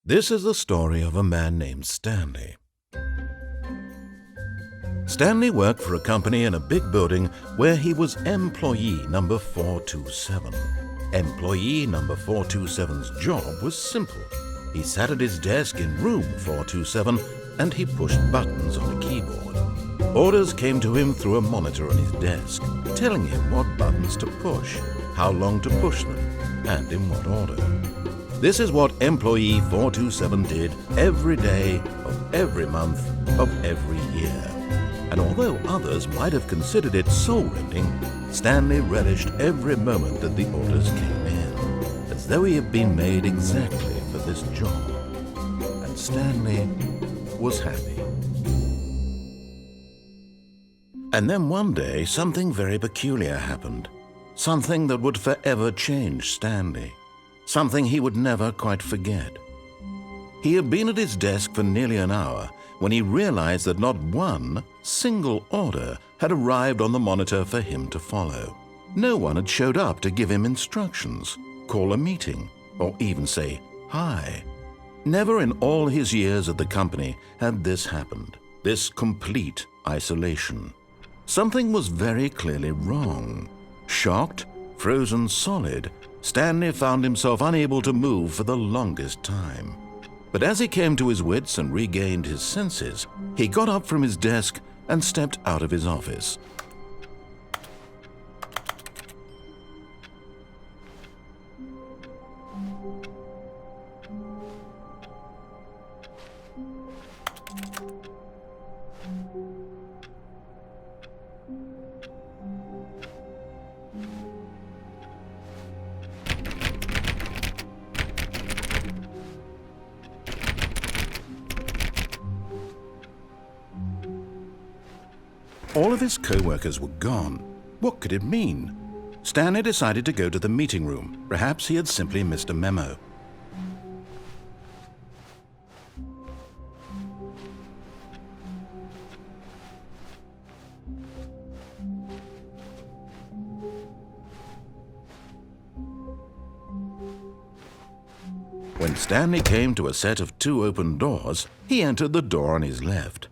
This is the story of a man named Stanley. Stanley worked for a company in a big building where he was employee number 427. Employee number 427's job was simple. He sat at his desk in room 427 and he pushed buttons on a keyboard. Orders came to him through a monitor on his desk, telling him what buttons to push, how long to push them, and in what order. This is what employee 427 did every day of every month of every year. And although others might have considered it soul-rending, Stanley relished every moment that the orders came in, as though he had been made exactly for this job. And Stanley was happy. And then one day, something very peculiar happened. Something that would forever change Stanley. Something he would never quite forget. He had been at his desk for nearly an hour when he realized that not one single order had arrived on the monitor for him to follow. No one had showed up to give him instructions, call a meeting, or even say hi. Never in all his years at the company had this happened, this complete isolation. Something was very clearly wrong. Shocked, frozen solid, Stanley found himself unable to move for the longest time. But as he came to his wits and regained his senses, he got up from his desk and stepped out of his office. All of his co-workers were gone. What could it mean? Stanley decided to go to the meeting room. Perhaps he had simply missed a memo. When Stanley came to a set of two open doors, he entered the door on his left.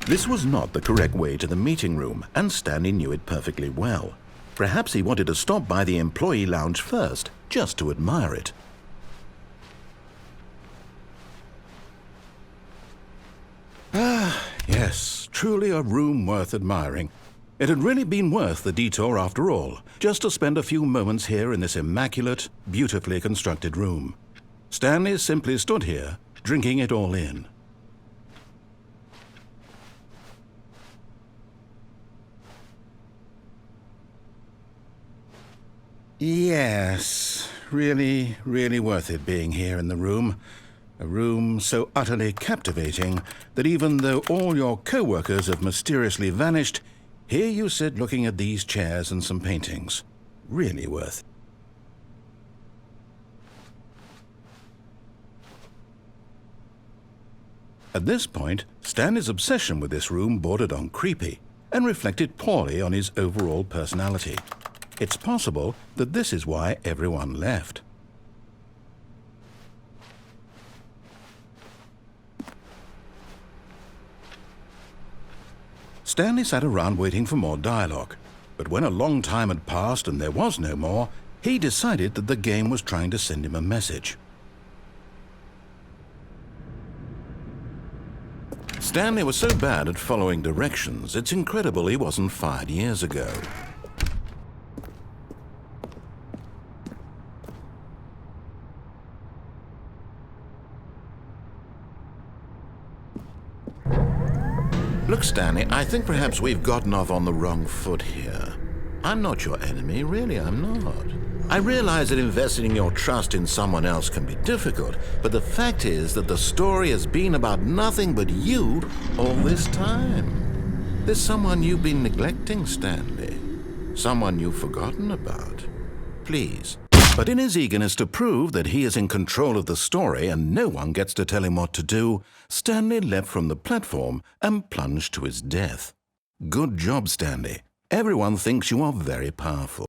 This was not the correct way to the meeting room, and Stanley knew it perfectly well. Perhaps he wanted to stop by the employee lounge first, just to admire it. Yes, truly a room worth admiring. It had really been worth the detour after all, just to spend a few moments here in this immaculate, beautifully constructed room. Stanley simply stood here, drinking it all in. Yes, really, really worth it being here in the room. A room so utterly captivating that even though all your co-workers have mysteriously vanished, here you sit looking at these chairs and some paintings. Really worth it. At this point, Stanley's obsession with this room bordered on creepy and reflected poorly on his overall personality. It's possible that this is why everyone left. Stanley sat around waiting for more dialogue, but when a long time had passed and there was no more, he decided that the game was trying to send him a message. Stanley was so bad at following directions, it's incredible he wasn't fired years ago. Look, Stanley, I think perhaps we've gotten off on the wrong foot here. I'm not your enemy, really, I'm not. I realize that investing your trust in someone else can be difficult, but the fact is that the story has been about nothing but you all this time. There's someone you've been neglecting, Stanley. Someone you've forgotten about. Please. But in his eagerness to prove that he is in control of the story and no one gets to tell him what to do, Stanley leapt from the platform and plunged to his death. Good job, Stanley. Everyone thinks you are very powerful.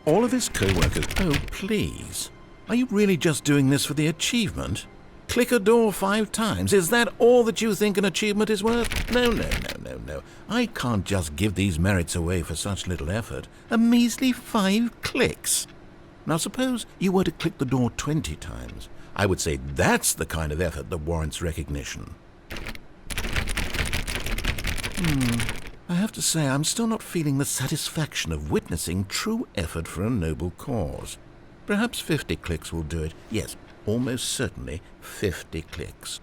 All of his co-workers... Oh, please. Are you really just doing this for the achievement? Click a door 5 times. Is that all that you think an achievement is worth? No. I can't just give these merits away for such little effort. A measly 5 clicks. Now suppose you were to click the door 20 times. I would say that's the kind of effort that warrants recognition. I have to say I'm still not feeling the satisfaction of witnessing true effort for a noble cause. Perhaps 50 clicks will do it. Yes, almost certainly 50 clicks.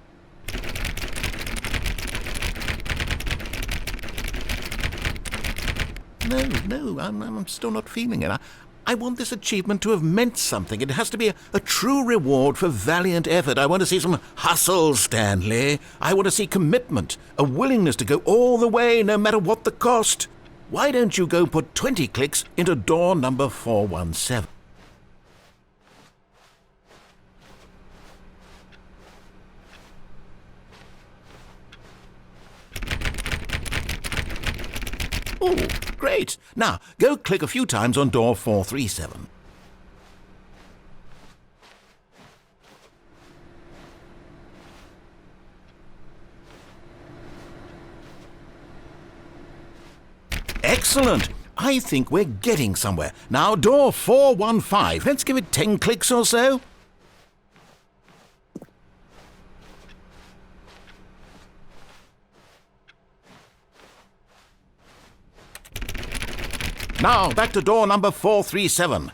No, I'm still not feeling it. I want this achievement to have meant something. It has to be a true reward for valiant effort. I want to see some hustle, Stanley. I want to see commitment, a willingness to go all the way, no matter what the cost. Why don't you go put 20 clicks into door number 417? Oh, great. Now, go click a few times on door 437. Excellent. I think we're getting somewhere. Now, door 415. Let's give it 10 clicks or so. Now, back to door number 437.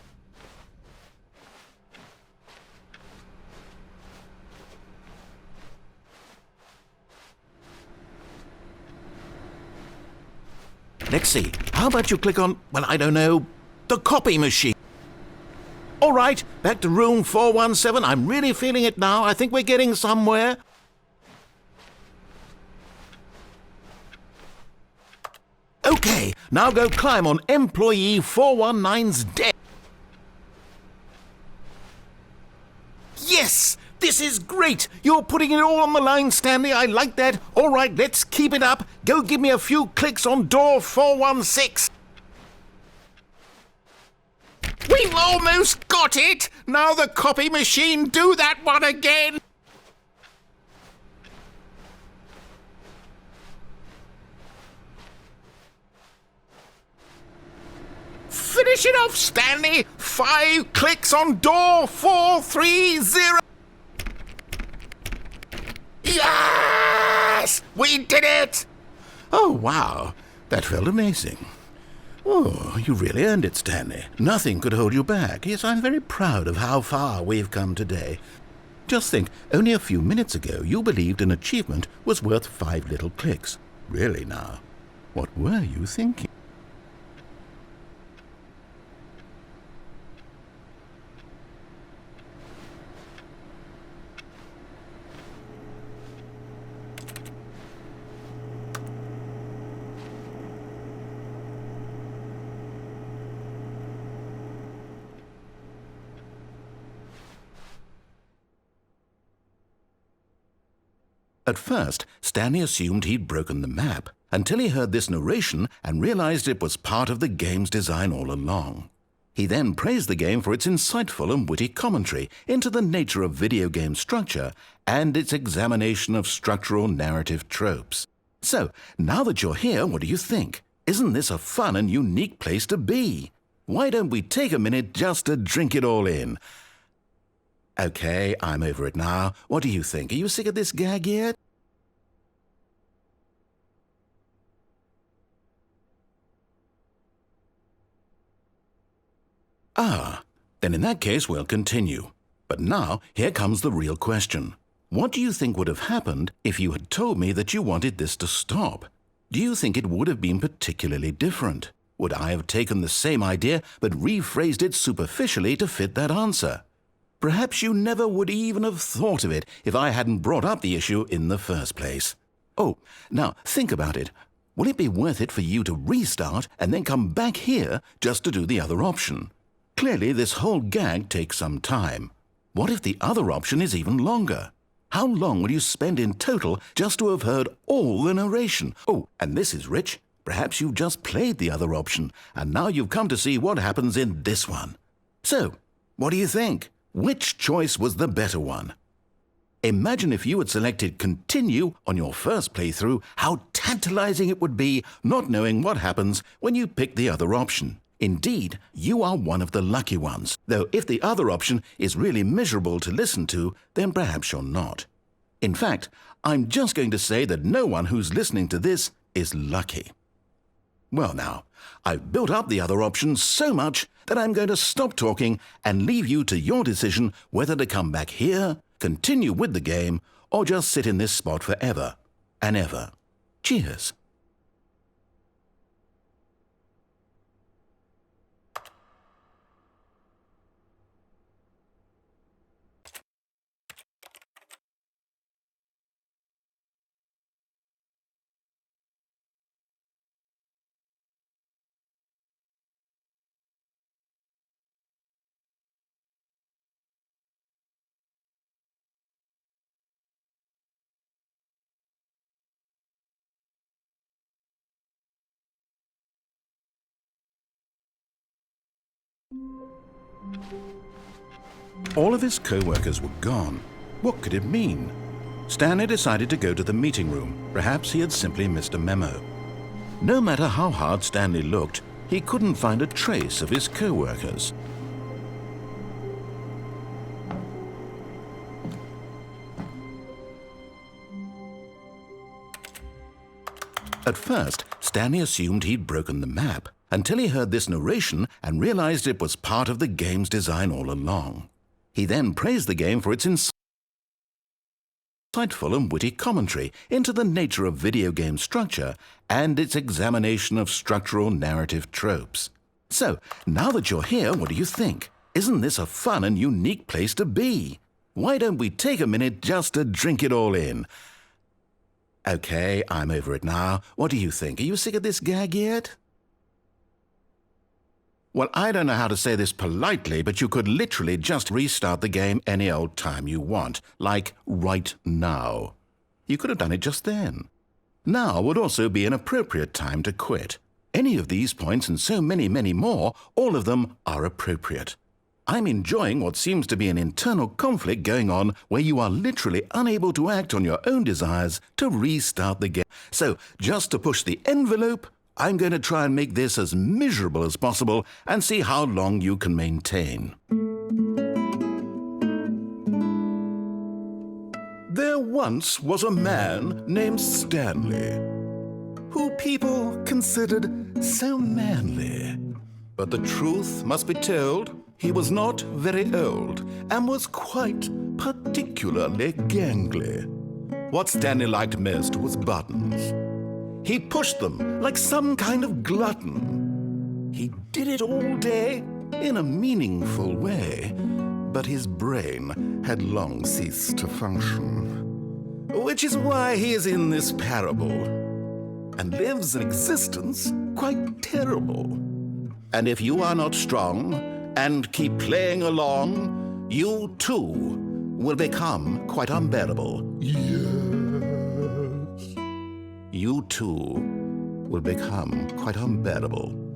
Let's see. How about you click on, well, I don't know, the copy machine? All right, back to room 417. I'm really feeling it now. I think we're getting somewhere. Okay, now go climb on employee 419's deck. Yes! This is great! You're putting it all on the line, Stanley. I like that. All right, let's keep it up. Go give me a few clicks on door 416. We've almost got it! Now the copy machine, do that one again! Finish it off, Stanley! 5 clicks on door 430! Yes! We did it! Oh, wow. That felt amazing. Oh, you really earned it, Stanley. Nothing could hold you back. Yes, I'm very proud of how far we've come today. Just think, only a few minutes ago you believed an achievement was worth 5 little clicks. Really now, what were you thinking? At first, Stanley assumed he'd broken the map, until he heard this narration and realized it was part of the game's design all along. He then praised the game for its insightful and witty commentary into the nature of video game structure and its examination of structural narrative tropes. So, now that you're here, what do you think? Isn't this a fun and unique place to be? Why don't we take a minute just to drink it all in? Okay, I'm over it now. What do you think? Are you sick of this gag yet? Ah, then in that case we'll continue. But now, here comes the real question. What do you think would have happened if you had told me that you wanted this to stop? Do you think it would have been particularly different? Would I have taken the same idea but rephrased it superficially to fit that answer? Perhaps you never would even have thought of it if I hadn't brought up the issue in the first place. Oh, now think about it. Will it be worth it for you to restart and then come back here just to do the other option? Clearly, this whole gag takes some time. What if the other option is even longer? How long will you spend in total just to have heard all the narration? Oh, and this is rich. Perhaps you've just played the other option, and now you've come to see what happens in this one. So, what do you think? Which choice was the better one? Imagine if you had selected Continue on your first playthrough, how tantalizing it would be not knowing what happens when you pick the other option. Indeed, you are one of the lucky ones, though if the other option is really miserable to listen to, then perhaps you're not. In fact, I'm just going to say that no one who's listening to this is lucky. Well now, I've built up the other options so much that I'm going to stop talking and leave you to your decision whether to come back here, continue with the game, or just sit in this spot forever and ever. Cheers. All of his co-workers were gone. What could it mean? Stanley decided to go to the meeting room. Perhaps he had simply missed a memo. No matter how hard Stanley looked, he couldn't find a trace of his co-workers. At first, Stanley assumed he'd broken the map, until he heard this narration and realized it was part of the game's design all along. He then praised the game for its insightful and witty commentary into the nature of video game structure and its examination of structural narrative tropes. So, now that you're here, what do you think? Isn't this a fun and unique place to be? Why don't we take a minute just to drink it all in? Okay, I'm over it now. What do you think? Are you sick of this gag yet? Well, I don't know how to say this politely, but you could literally just restart the game any old time you want, like right now. You could have done it just then. Now would also be an appropriate time to quit. Any of these points and so many, many more, all of them are appropriate. I'm enjoying what seems to be an internal conflict going on where you are literally unable to act on your own desires to restart the game. So, just to push the envelope, I'm going to try and make this as miserable as possible and see how long you can maintain. There once was a man named Stanley, who people considered so manly. But the truth must be told, he was not very old and was quite particularly gangly. What Stanley liked most was buttons. He pushed them like some kind of glutton. He did it all day in a meaningful way, but his brain had long ceased to function. Which is why he is in this parable and lives an existence quite terrible. And if you are not strong and keep playing along, you too will become quite unbearable. Yes. You too will become quite unbearable.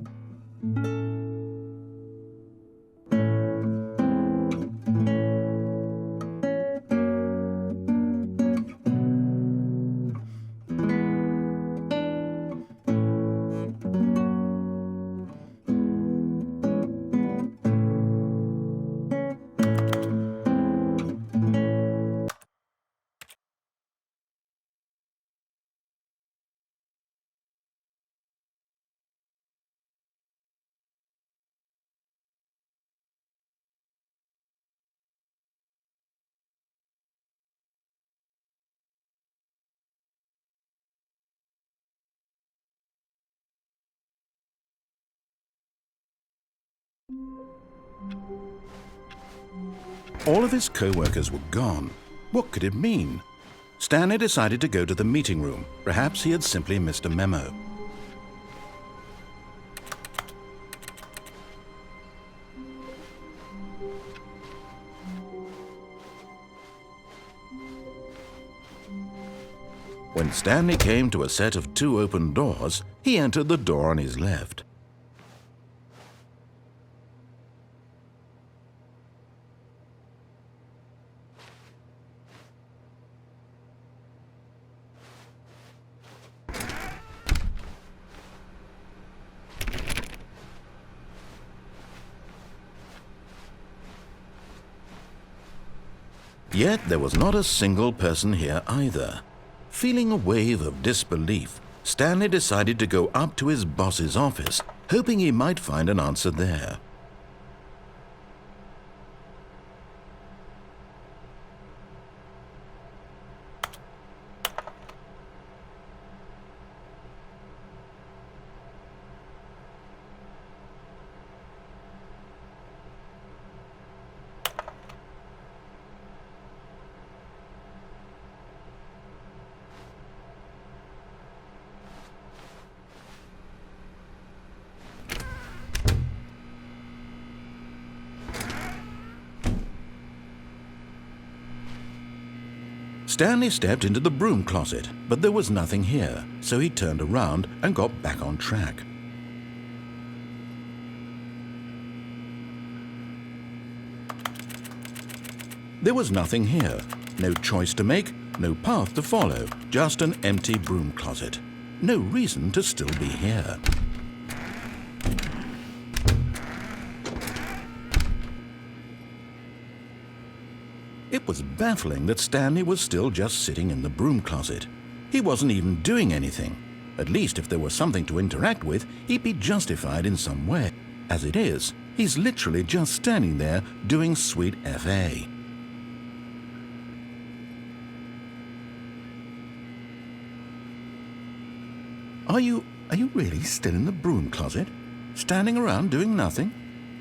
All of his co-workers were gone. What could it mean? Stanley decided to go to the meeting room. Perhaps he had simply missed a memo. When Stanley came to a set of 2 open doors, He entered the door on his left. Yet there was not a single person here either. Feeling a wave of disbelief, Stanley decided to go up to his boss's office, hoping he might find an answer there. Stanley stepped into the broom closet, but there was nothing here, so he turned around and got back on track. There was nothing here, no choice to make, no path to follow, just an empty broom closet. No reason to still be here. It was baffling that Stanley was still just sitting in the broom closet. He wasn't even doing anything. At least if there was something to interact with, he'd be justified in some way. As it is, he's literally just standing there doing sweet FA. Are you really still in the broom closet? Standing around doing nothing?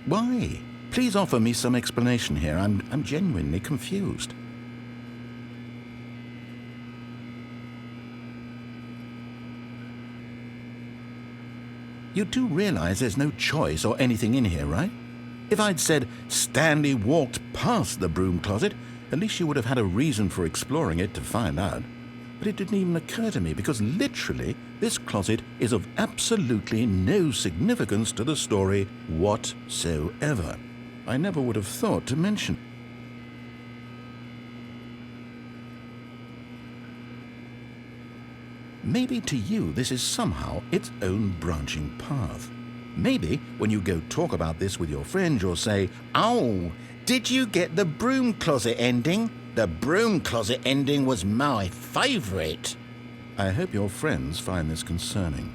Why? Please offer me some explanation here. I'm genuinely confused. You do realize there's no choice or anything in here, right? If I'd said Stanley walked past the broom closet, at least you would have had a reason for exploring it to find out. But it didn't even occur to me because literally this closet is of absolutely no significance to the story whatsoever. I never would have thought to mention. Maybe to you this is somehow its own branching path. Maybe when you go talk about this with your friend, you'll say, "Oh, did you get the broom closet ending? The broom closet ending was my favorite." I hope your friends find this concerning.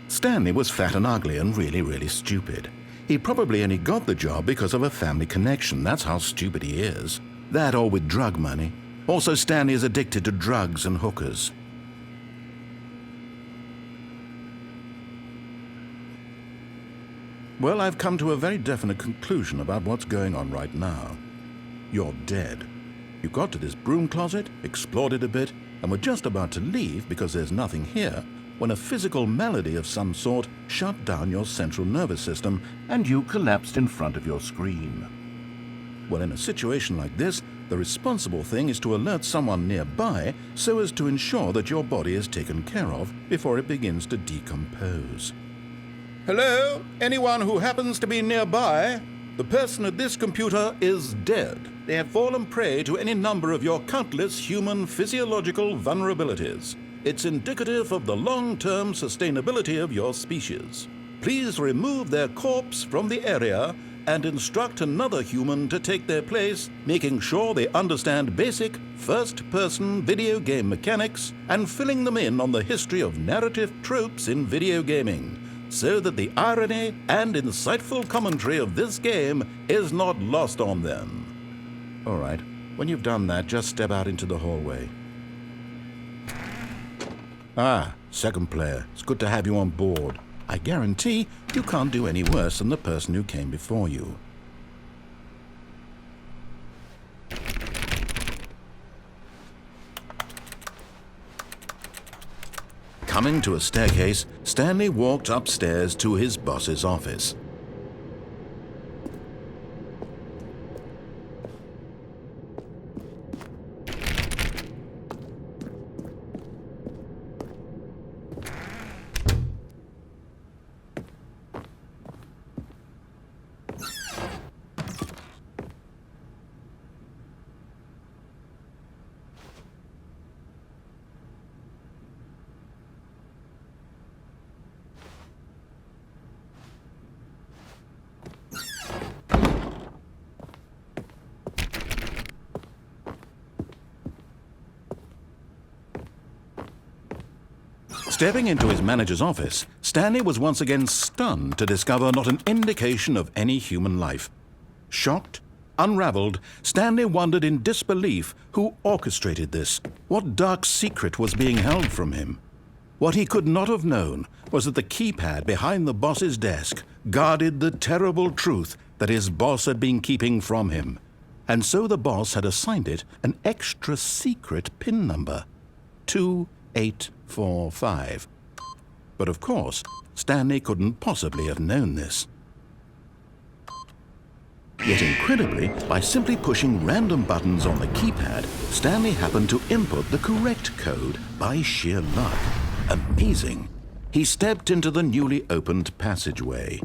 Stanley was fat and ugly and really stupid. He probably only got the job because of a family connection. That's how stupid he is. That or with drug money. Also, Stanley is addicted to drugs and hookers. Well, I've come to a very definite conclusion about what's going on right now. You're dead. You got to this broom closet, explored it a bit, and were just about to leave because there's nothing here, when a physical malady of some sort shut down your central nervous system and you collapsed in front of your screen. Well, in a situation like this, the responsible thing is to alert someone nearby so as to ensure that your body is taken care of before it begins to decompose. Hello? Anyone who happens to be nearby? The person at this computer is dead. They have fallen prey to any number of your countless human physiological vulnerabilities. It's indicative of the long-term sustainability of your species. Please remove their corpse from the area and instruct another human to take their place, making sure they understand basic first-person video game mechanics and filling them in on the history of narrative tropes in video gaming, so that the irony and insightful commentary of this game is not lost on them. All right, when you've done that, just step out into the hallway. Ah, second player. It's good to have you on board. I guarantee you can't do any worse than the person who came before you. Coming to a staircase, Stanley walked upstairs to his boss's office. Stepping into his manager's office, Stanley was once again stunned to discover not an indication of any human life. Shocked, unraveled, Stanley wondered in disbelief who orchestrated this, what dark secret was being held from him. What he could not have known was that the keypad behind the boss's desk guarded the terrible truth that his boss had been keeping from him. And so the boss had assigned it an extra secret PIN number, 2845. But of course, Stanley couldn't possibly have known this. Yet incredibly, by simply pushing random buttons on the keypad, Stanley happened to input the correct code by sheer luck. Amazing. He stepped into the newly opened passageway.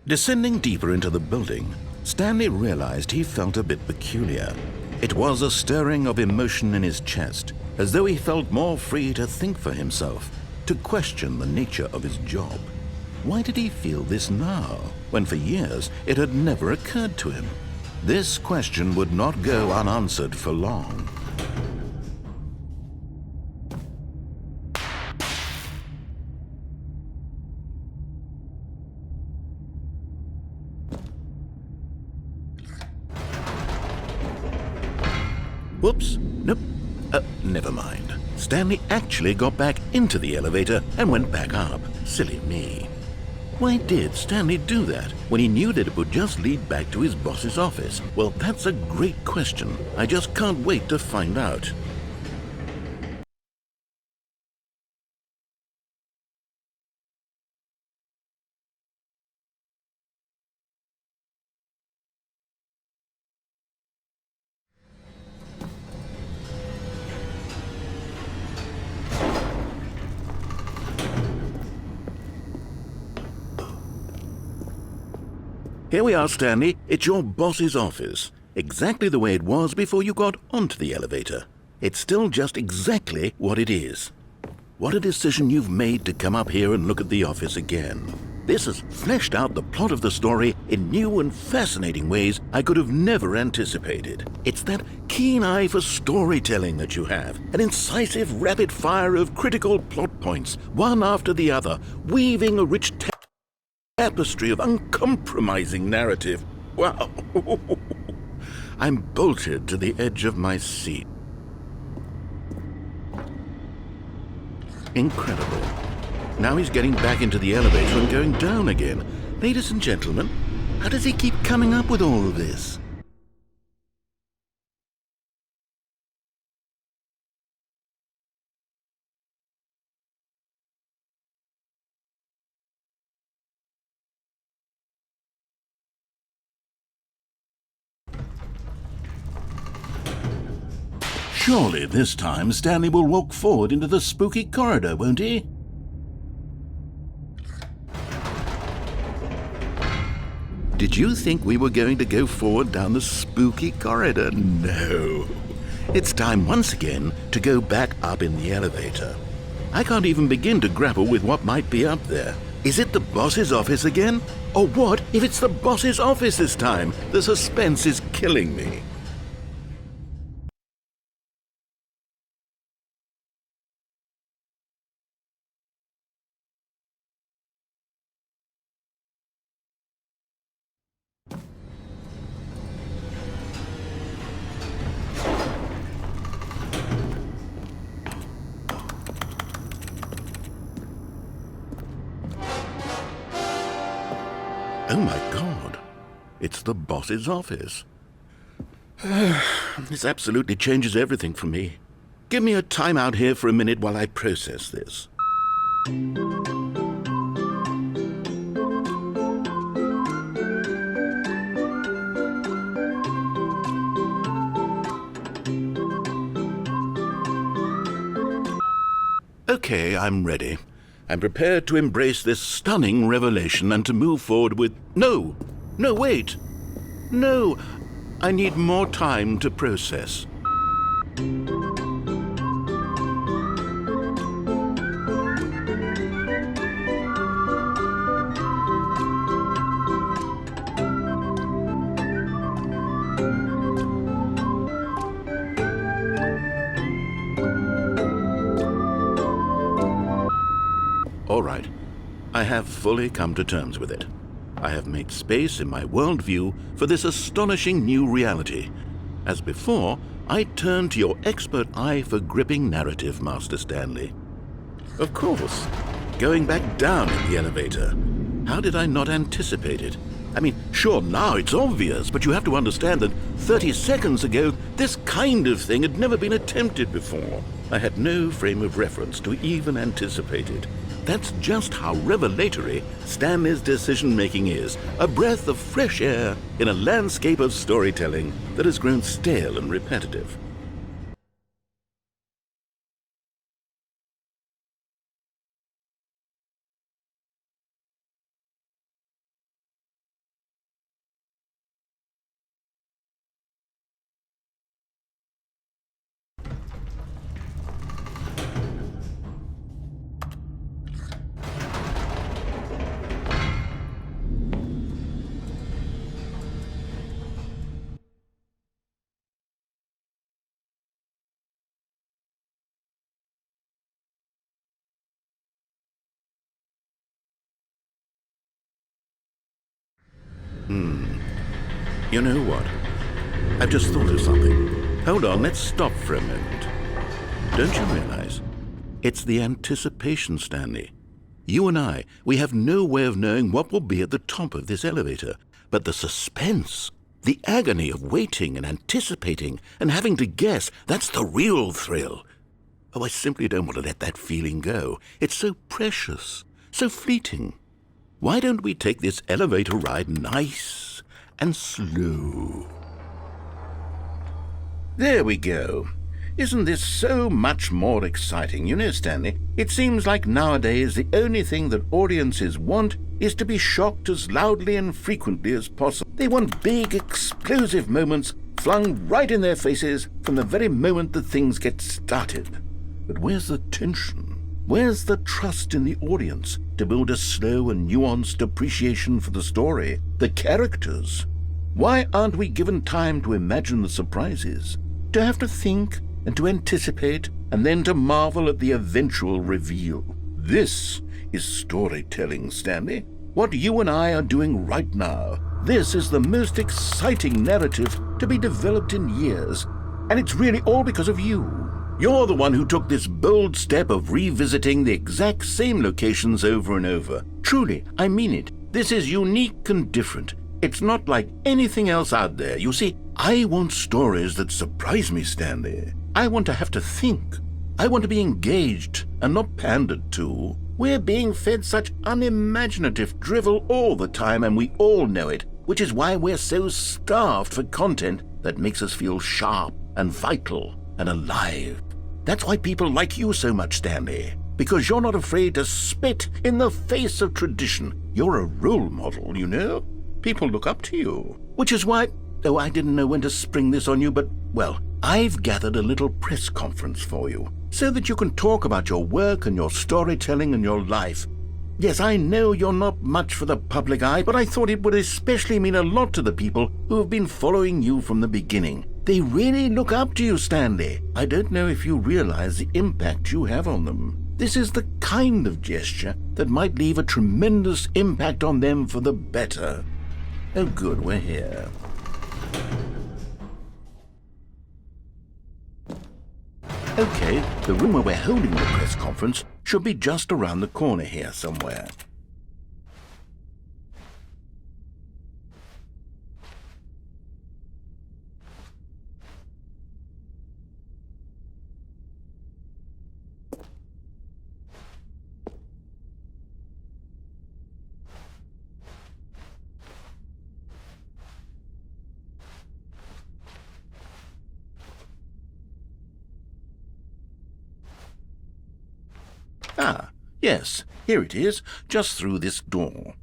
Descending deeper into the building, Stanley realized he felt a bit peculiar. It was a stirring of emotion in his chest, as though he felt more free to think for himself, to question the nature of his job. Why did he feel this now, when for years it had never occurred to him? This question would not go unanswered for long. Whoops, nope, never mind. Stanley actually got back into the elevator and went back up. Silly me. Why did Stanley do that when he knew that it would just lead back to his boss's office? Well, that's a great question. I just can't wait to find out. Here we are, Stanley. It's your boss's office. Exactly the way it was before you got onto the elevator. It's still just exactly what it is. What a decision you've made to come up here and look at the office again. This has fleshed out the plot of the story in new and fascinating ways I could have never anticipated. It's that keen eye for storytelling that you have, an incisive rapid fire of critical plot points, one after the other, weaving a rich tapestry of uncompromising narrative. Wow! I'm bolted to the edge of my seat. Incredible. Now he's getting back into the elevator and going down again. Ladies and gentlemen, how does he keep coming up with all of this? Surely this time Stanley will walk forward into the spooky corridor, won't he? Did you think we were going to go forward down the spooky corridor? No. It's time once again to go back up in the elevator. I can't even begin to grapple with what might be up there. Is it the boss's office again? Or what if it's the boss's office this time? The suspense is killing me. Oh my God, it's the boss's office. This absolutely changes everything for me. Give me a time out here for a minute while I process this. Okay, I'm ready. I'm prepared to embrace this stunning revelation and to move forward with... No, wait. No, I need more time to process. All right, I have fully come to terms with it. I have made space in my worldview for this astonishing new reality. As before, I turn to your expert eye for gripping narrative, Master Stanley. Of course, going back down in the elevator. How did I not anticipate it? I mean, sure, now it's obvious, but you have to understand that 30 seconds ago, this kind of thing had never been attempted before. I had no frame of reference to even anticipate it. That's just how revelatory Stanley's decision-making is, a breath of fresh air in a landscape of storytelling that has grown stale and repetitive. You know what? I've just thought of something. Hold on, let's stop for a moment. Don't you realize? It's the anticipation, Stanley. You and I, we have no way of knowing what will be at the top of this elevator. But the suspense, the agony of waiting and anticipating and having to guess, that's the real thrill. Oh, I simply don't want to let that feeling go. It's so precious, so fleeting. Why don't we take this elevator ride nice and slow? There we go. Isn't this so much more exciting? You know, Stanley, it seems like nowadays the only thing that audiences want is to be shocked as loudly and frequently as possible. They want big, explosive moments flung right in their faces from the very moment that things get started. But where's the tension? Where's the trust in the audience to build a slow and nuanced appreciation for the story, the characters? Why aren't we given time to imagine the surprises, to have to think and to anticipate and then to marvel at the eventual reveal? This is storytelling, Stanley. What you and I are doing right now. This is the most exciting narrative to be developed in years, and it's really all because of you. You're the one who took this bold step of revisiting the exact same locations over and over. Truly, I mean it. This is unique and different. It's not like anything else out there. You see, I want stories that surprise me, Stanley. I want to have to think. I want to be engaged and not pandered to. We're being fed such unimaginative drivel all the time, and we all know it, which is why we're so starved for content that makes us feel sharp and vital and alive. That's why people like you so much, Stanley, because you're not afraid to spit in the face of tradition. You're a role model, you know? People look up to you, which is why, though I didn't know when to spring this on you, but, well, I've gathered a little press conference for you so that you can talk about your work and your storytelling and your life. Yes, I know you're not much for the public eye, but I thought it would especially mean a lot to the people who have been following you from the beginning. They really look up to you, Stanley. I don't know if you realize the impact you have on them. This is the kind of gesture that might leave a tremendous impact on them for the better. Oh, good, we're here. Okay, the room where we're holding the press conference should be just around the corner here somewhere. Ah, yes, here it is, just through this door.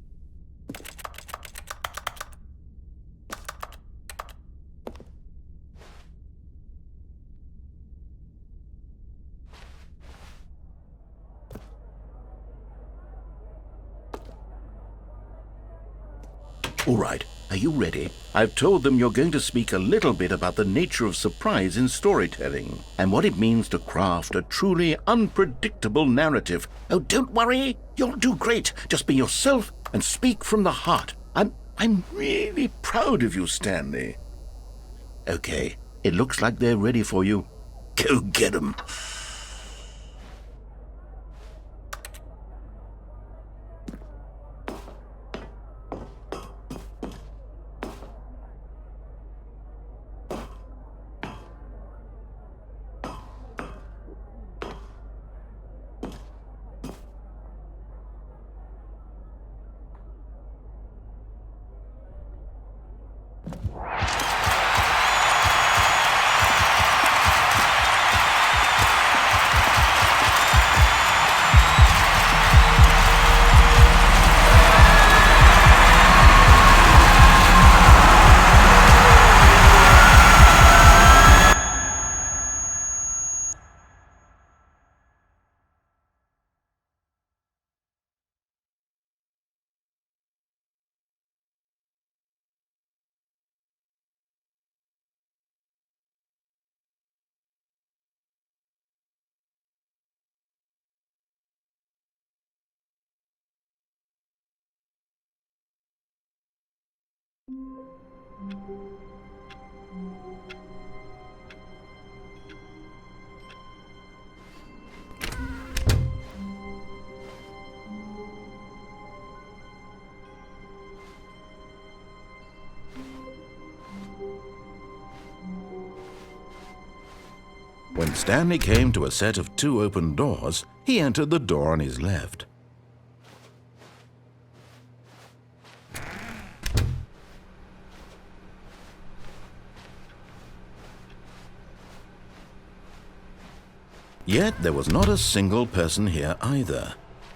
All right, are you ready? I've told them you're going to speak a little bit about the nature of surprise in storytelling and what it means to craft a truly unpredictable narrative. Oh, don't worry, you'll do great. Just be yourself and speak from the heart. I'm really proud of you, Stanley. Okay, it looks like they're ready for you. Go get 'em. When Stanley came to a set of 2 open doors, he entered the door on his left. Yet there was not a single person here either.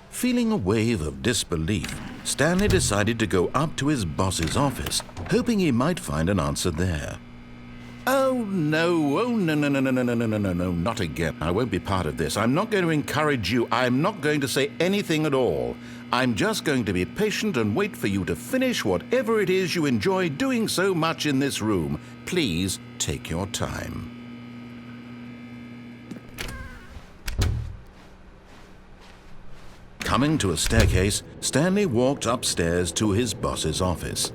Feeling a wave of disbelief, Stanley decided to go up to his boss's office, hoping he might find an answer there. Oh no, not again. I won't be part of this. I'm not going to encourage you. I'm not going to say anything at all. I'm just going to be patient and wait for you to finish whatever it is you enjoy doing so much in this room. Please take your time. Coming to a staircase, Stanley walked upstairs to his boss's office.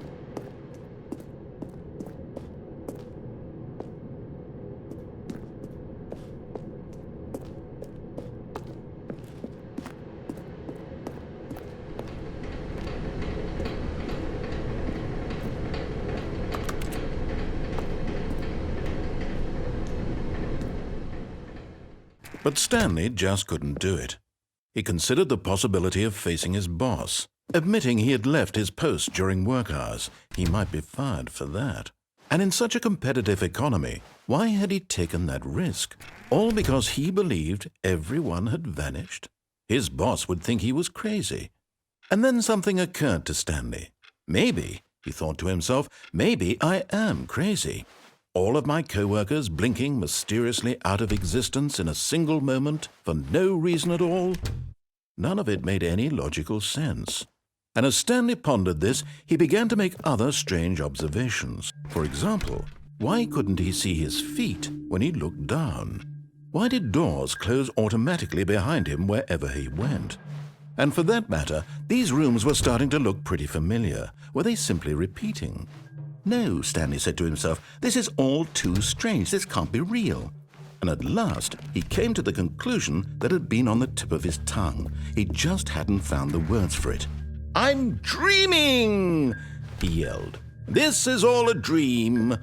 But Stanley just couldn't do it. He considered the possibility of facing his boss. Admitting he had left his post during work hours, he might be fired for that. And in such a competitive economy, why had he taken that risk? All because he believed everyone had vanished? His boss would think he was crazy. And then something occurred to Stanley. Maybe, he thought to himself, maybe I am crazy. All of my co-workers blinking mysteriously out of existence in a single moment for no reason at all? None of it made any logical sense. And as Stanley pondered this, he began to make other strange observations. For example, why couldn't he see his feet when he looked down? Why did doors close automatically behind him wherever he went? And for that matter, these rooms were starting to look pretty familiar. Were they simply repeating? No, Stanley said to himself, this is all too strange. This can't be real. And at last, he came to the conclusion that had been on the tip of his tongue. He just hadn't found the words for it. I'm dreaming, he yelled. This is all a dream.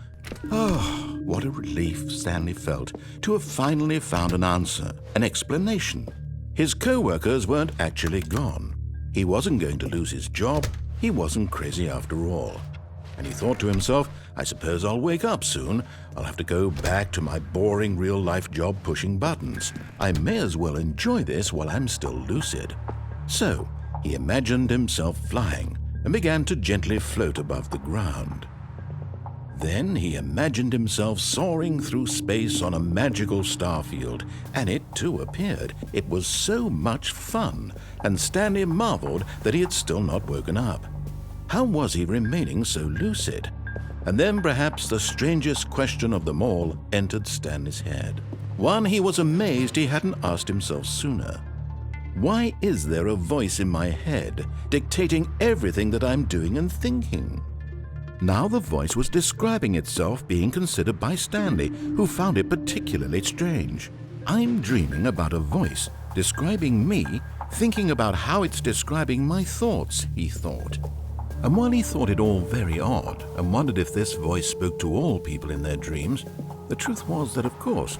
Oh, what a relief Stanley felt to have finally found an answer, an explanation. His co-workers weren't actually gone. He wasn't going to lose his job. He wasn't crazy after all. And he thought to himself, I suppose I'll wake up soon. I'll have to go back to my boring real-life job pushing buttons. I may as well enjoy this while I'm still lucid. So, he imagined himself flying and began to gently float above the ground. Then he imagined himself soaring through space on a magical starfield, and it too appeared. It was so much fun, and Stanley marveled that he had still not woken up. How was he remaining so lucid? And then perhaps the strangest question of them all entered Stanley's head. One he was amazed he hadn't asked himself sooner. Why is there a voice in my head dictating everything that I'm doing and thinking? Now the voice was describing itself being considered by Stanley, who found it particularly strange. I'm dreaming about a voice describing me, thinking about how it's describing my thoughts, he thought. And while he thought it all very odd and wondered if this voice spoke to all people in their dreams, the truth was that, of course,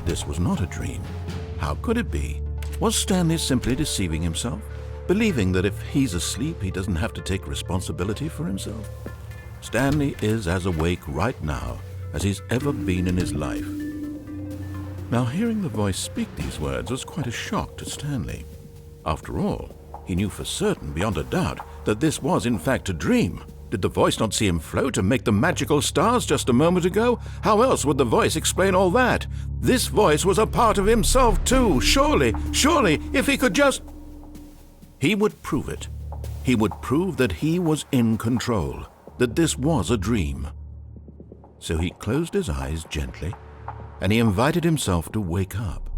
this was not a dream. How could it be? Was Stanley simply deceiving himself, believing that if he's asleep, he doesn't have to take responsibility for himself? Stanley is as awake right now as he's ever been in his life. Now, hearing the voice speak these words was quite a shock to Stanley. After all, he knew for certain, beyond a doubt, that this was in fact a dream. Did the voice not see him float and make the magical stars just a moment ago? How else would the voice explain all that? This voice was a part of himself too. Surely, if he could just... He would prove it. He would prove that he was in control, that this was a dream. So he closed his eyes gently, and he invited himself to wake up.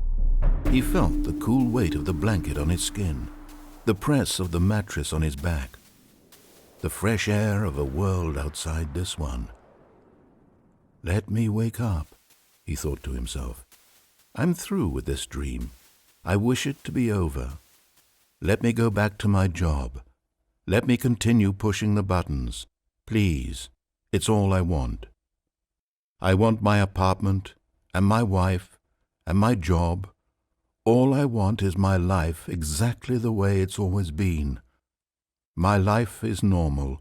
He felt the cool weight of the blanket on his skin, the press of the mattress on his back, the fresh air of a world outside this one. Let me wake up, he thought to himself. I'm through with this dream. I wish it to be over. Let me go back to my job. Let me continue pushing the buttons. Please, it's all I want. I want my apartment and my wife and my job. All I want is my life exactly the way it's always been. My life is normal.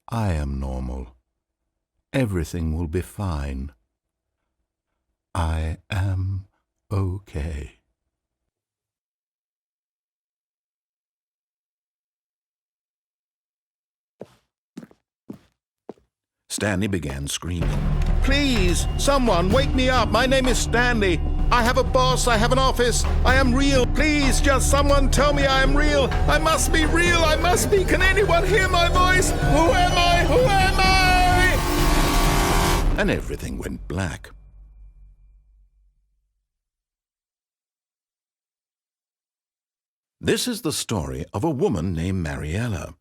I am normal. Everything will be fine. I am okay. Stanley began screaming. Please, someone, wake me up. My name is Stanley. I have a boss. I have an office. I am real. Please, just someone tell me I am real. I must be real. I must be. Can anyone hear my voice? Who am I? Who am I? And everything went black. This is the story of a woman named Mariella.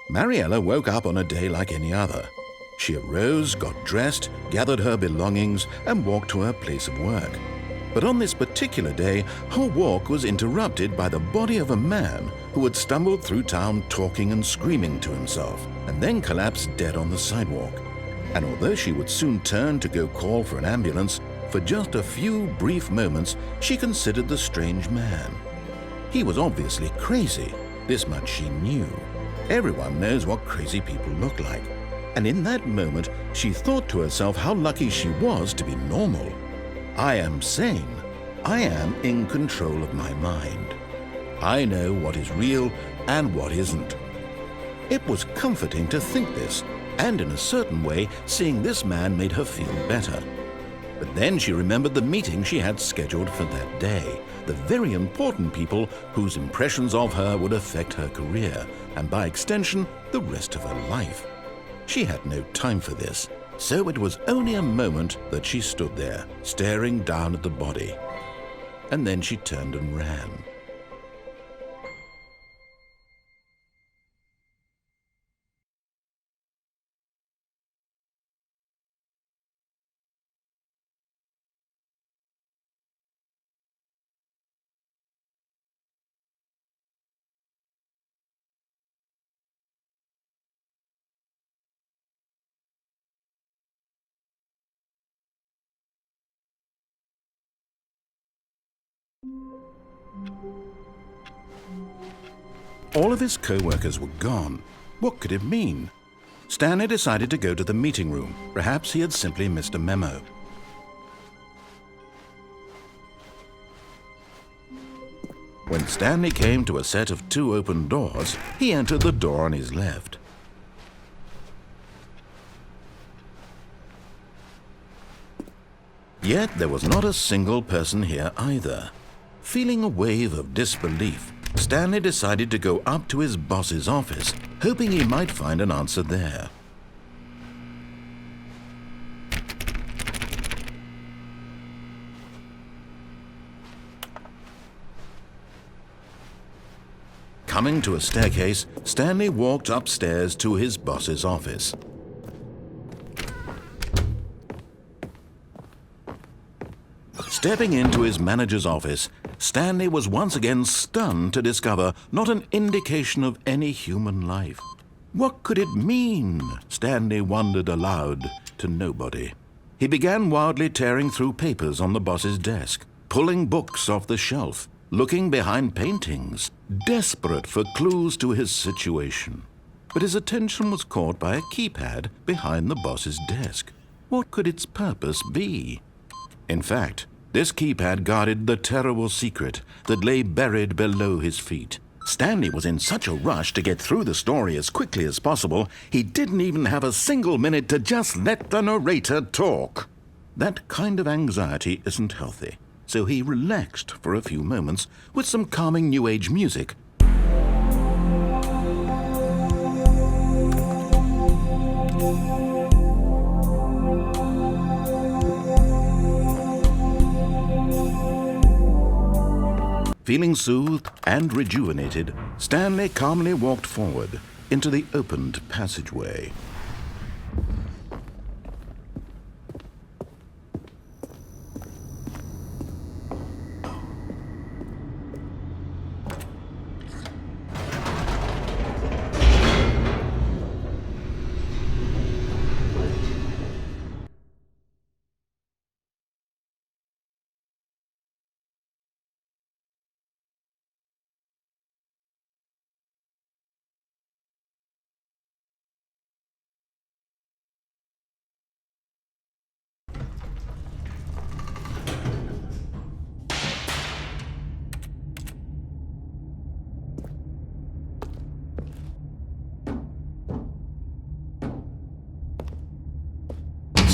Mariella woke up on a day like any other. She arose, got dressed, gathered her belongings, and walked to her place of work. But on this particular day, her walk was interrupted by the body of a man who had stumbled through town talking and screaming to himself, and then collapsed dead on the sidewalk. And although she would soon turn to go call for an ambulance, for just a few brief moments she considered the strange man. He was obviously crazy. This much she knew. Everyone knows what crazy people look like. And in that moment, she thought to herself how lucky she was to be normal. I am sane. I am in control of my mind. I know what is real and what isn't. It was comforting to think this, and in a certain way, seeing this man made her feel better. But then she remembered the meeting she had scheduled for that day, the very important people whose impressions of her would affect her career, and by extension, the rest of her life. She had no time for this, so it was only a moment that she stood there, staring down at the body. And then she turned and ran. All of his co-workers were gone. What could it mean? Stanley decided to go to the meeting room. Perhaps he had simply missed a memo. When Stanley came to a set of 2 open doors, he entered the door on his left. Yet there was not a single person here either. Feeling a wave of disbelief, Stanley decided to go up to his boss's office, hoping he might find an answer there. Coming to a staircase, Stanley walked upstairs to his boss's office. Stepping into his manager's office, Stanley was once again stunned to discover not an indication of any human life. What could it mean? Stanley wondered aloud to nobody. He began wildly tearing through papers on the boss's desk, pulling books off the shelf, looking behind paintings, desperate for clues to his situation. But his attention was caught by a keypad behind the boss's desk. What could its purpose be? In fact, this keypad guarded the terrible secret that lay buried below his feet. Stanley was in such a rush to get through the story as quickly as possible, he didn't even have a single minute to just let the narrator talk. That kind of anxiety isn't healthy, so he relaxed for a few moments with some calming New Age music. Feeling soothed and rejuvenated, Stanley calmly walked forward into the opened passageway.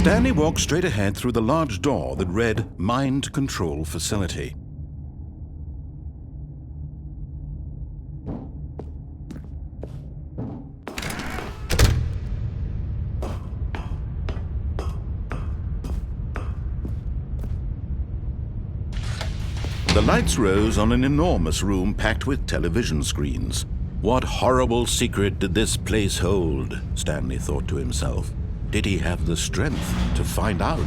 Stanley walked straight ahead through the large door that read Mind Control Facility. The lights rose on an enormous room packed with television screens. What horrible secret did this place hold? Stanley thought to himself. Did he have the strength to find out?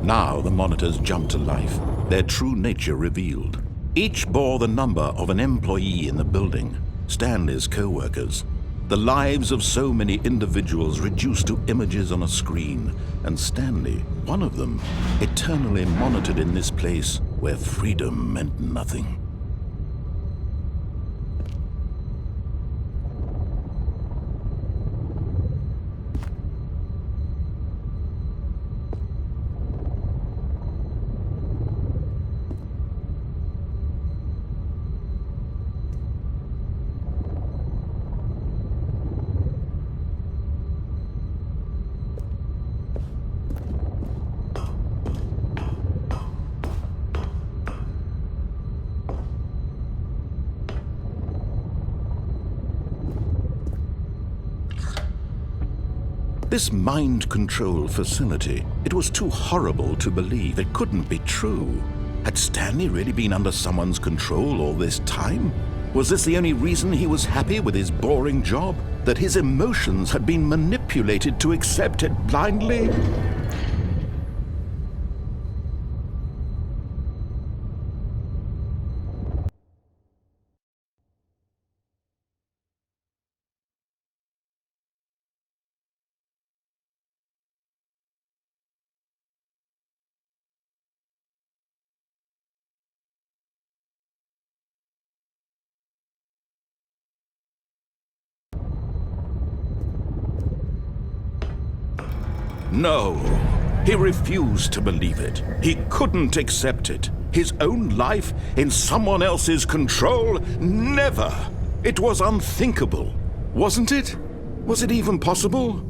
Now the monitors jumped to life, their true nature revealed. Each bore the number of an employee in the building, Stanley's co-workers. The lives of so many individuals reduced to images on a screen, and Stanley, one of them, eternally monitored in this place where freedom meant nothing. This mind control facility, it was too horrible to believe. It couldn't be true. Had Stanley really been under someone's control all this time? Was this the only reason he was happy with his boring job? That his emotions had been manipulated to accept it blindly? No, he refused to believe it. He couldn't accept it. His own life in someone else's control? Never! It was unthinkable, wasn't it? Was it even possible?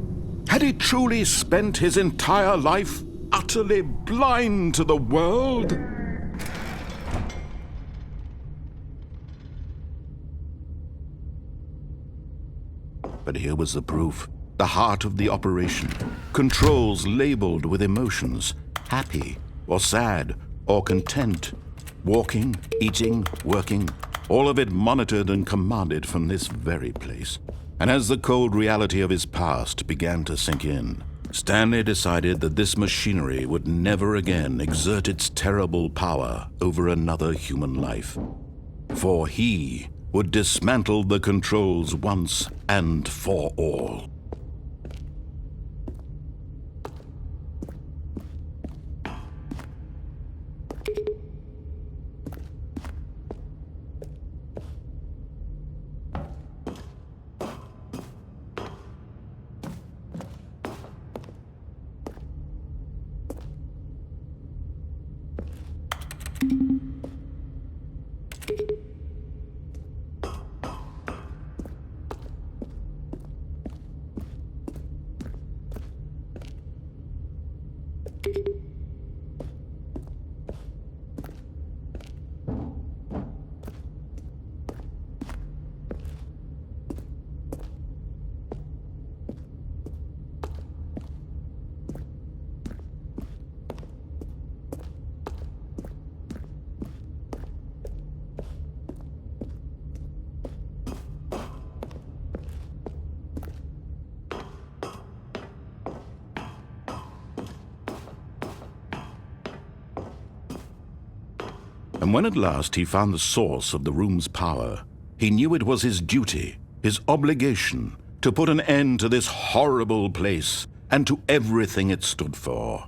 Had he truly spent his entire life utterly blind to the world? But here was the proof. The heart of the operation. Controls labeled with emotions. Happy or sad or content. Walking, eating, working. All of it monitored and commanded from this very place. And as the cold reality of his past began to sink in, Stanley decided that this machinery would never again exert its terrible power over another human life. For he would dismantle the controls once and for all. And when at last he found the source of the room's power, he knew it was his duty, his obligation, to put an end to this horrible place and to everything it stood for.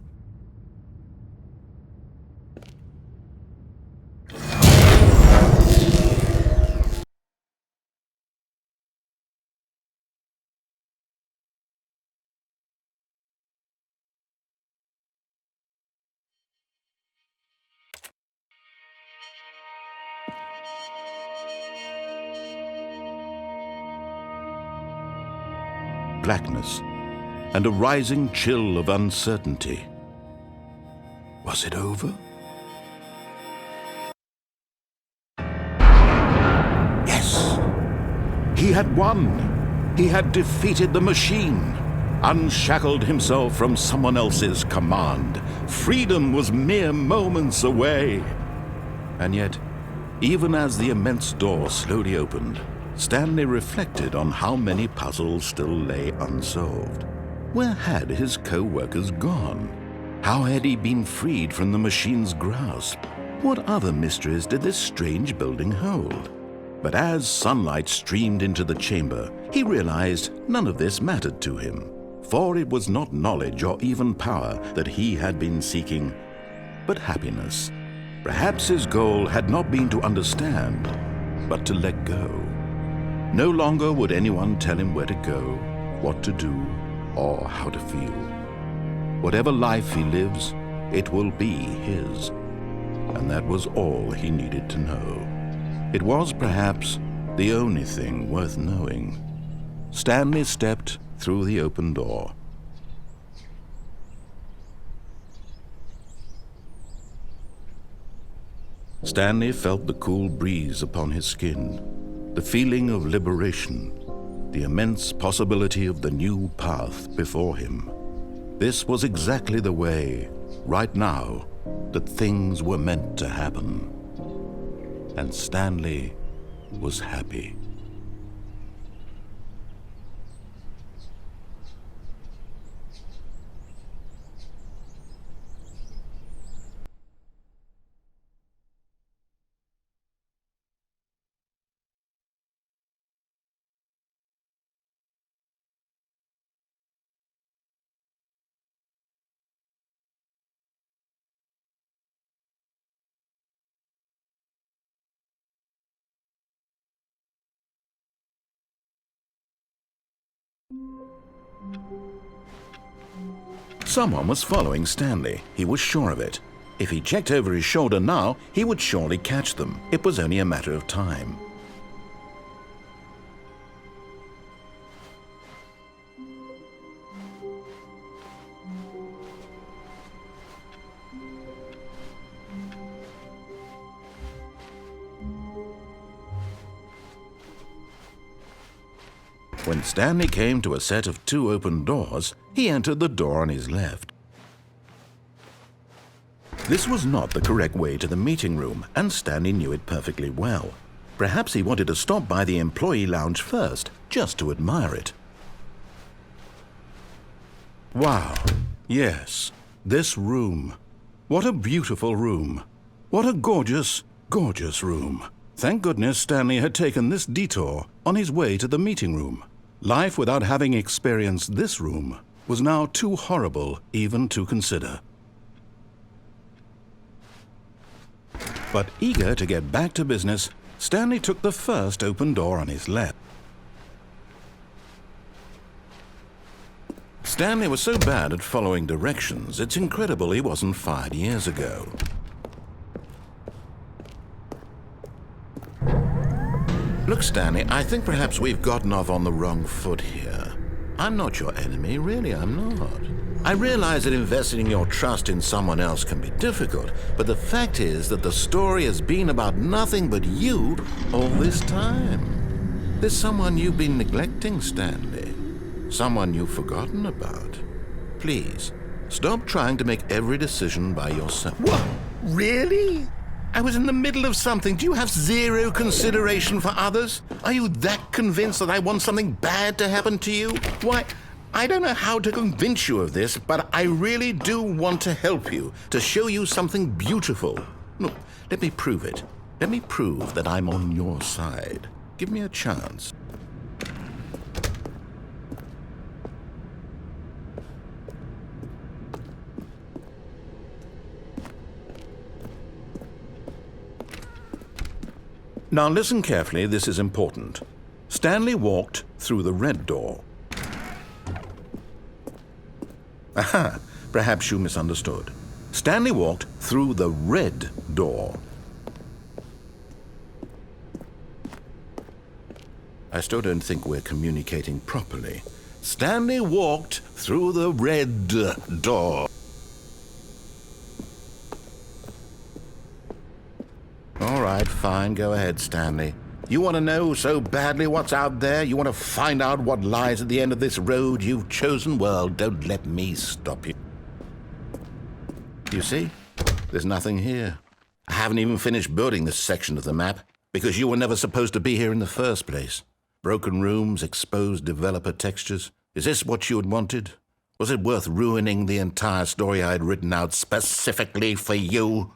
Blackness and a rising chill of uncertainty. Was it over? Yes! He had won! He had defeated the machine, unshackled himself from someone else's command. Freedom was mere moments away. And yet, even as the immense door slowly opened, Stanley reflected on how many puzzles still lay unsolved. Where had his co-workers gone? How had he been freed from the machine's grasp? What other mysteries did this strange building hold? But as sunlight streamed into the chamber, he realized none of this mattered to him, for it was not knowledge or even power that he had been seeking, but happiness. Perhaps his goal had not been to understand, but to let go. No longer would anyone tell him where to go, what to do, or how to feel. Whatever life he lives, it will be his. And that was all he needed to know. It was perhaps the only thing worth knowing. Stanley stepped through the open door. Stanley felt the cool breeze upon his skin, the feeling of liberation, the immense possibility of the new path before him. This was exactly the way, right now, that things were meant to happen. And Stanley was happy. Someone was following Stanley. He was sure of it. If he checked over his shoulder now, he would surely catch them. It was only a matter of time. When Stanley came to a set of 2 open doors, he entered the door on his left. This was not the correct way to the meeting room, and Stanley knew it perfectly well. Perhaps he wanted to stop by the employee lounge first, just to admire it. Wow, yes, this room. What a beautiful room. What a gorgeous, gorgeous room. Thank goodness Stanley had taken this detour on his way to the meeting room. Life without having experienced this room was now too horrible even to consider. But eager to get back to business, Stanley took the first open door on his left. Stanley was so bad at following directions, it's incredible he wasn't fired years ago. Look, Stanley, I think perhaps we've gotten off on the wrong foot here. I'm not your enemy, really, I'm not. I realize that investing your trust in someone else can be difficult, but the fact is that the story has been about nothing but you all this time. There's someone you've been neglecting, Stanley. Someone you've forgotten about. Please, stop trying to make every decision by yourself. What? Really? I was in the middle of something. Do you have zero consideration for others? Are you that convinced that I want something bad to happen to you? Why, I don't know how to convince you of this, but I really do want to help you, to show you something beautiful. Look, let me prove it. Let me prove that I'm on your side. Give me a chance. Now listen carefully, this is important. Stanley walked through the red door. Aha, perhaps you misunderstood. Stanley walked through the red door. I still don't think we're communicating properly. Stanley walked through the red door. All right, fine, go ahead, Stanley. You want to know so badly what's out there? You want to find out what lies at the end of this road you've chosen? Well, don't let me stop you. You see? There's nothing here. I haven't even finished building this section of the map, because you were never supposed to be here in the first place. Broken rooms, exposed developer textures. Is this what you had wanted? Was it worth ruining the entire story I had written out specifically for you?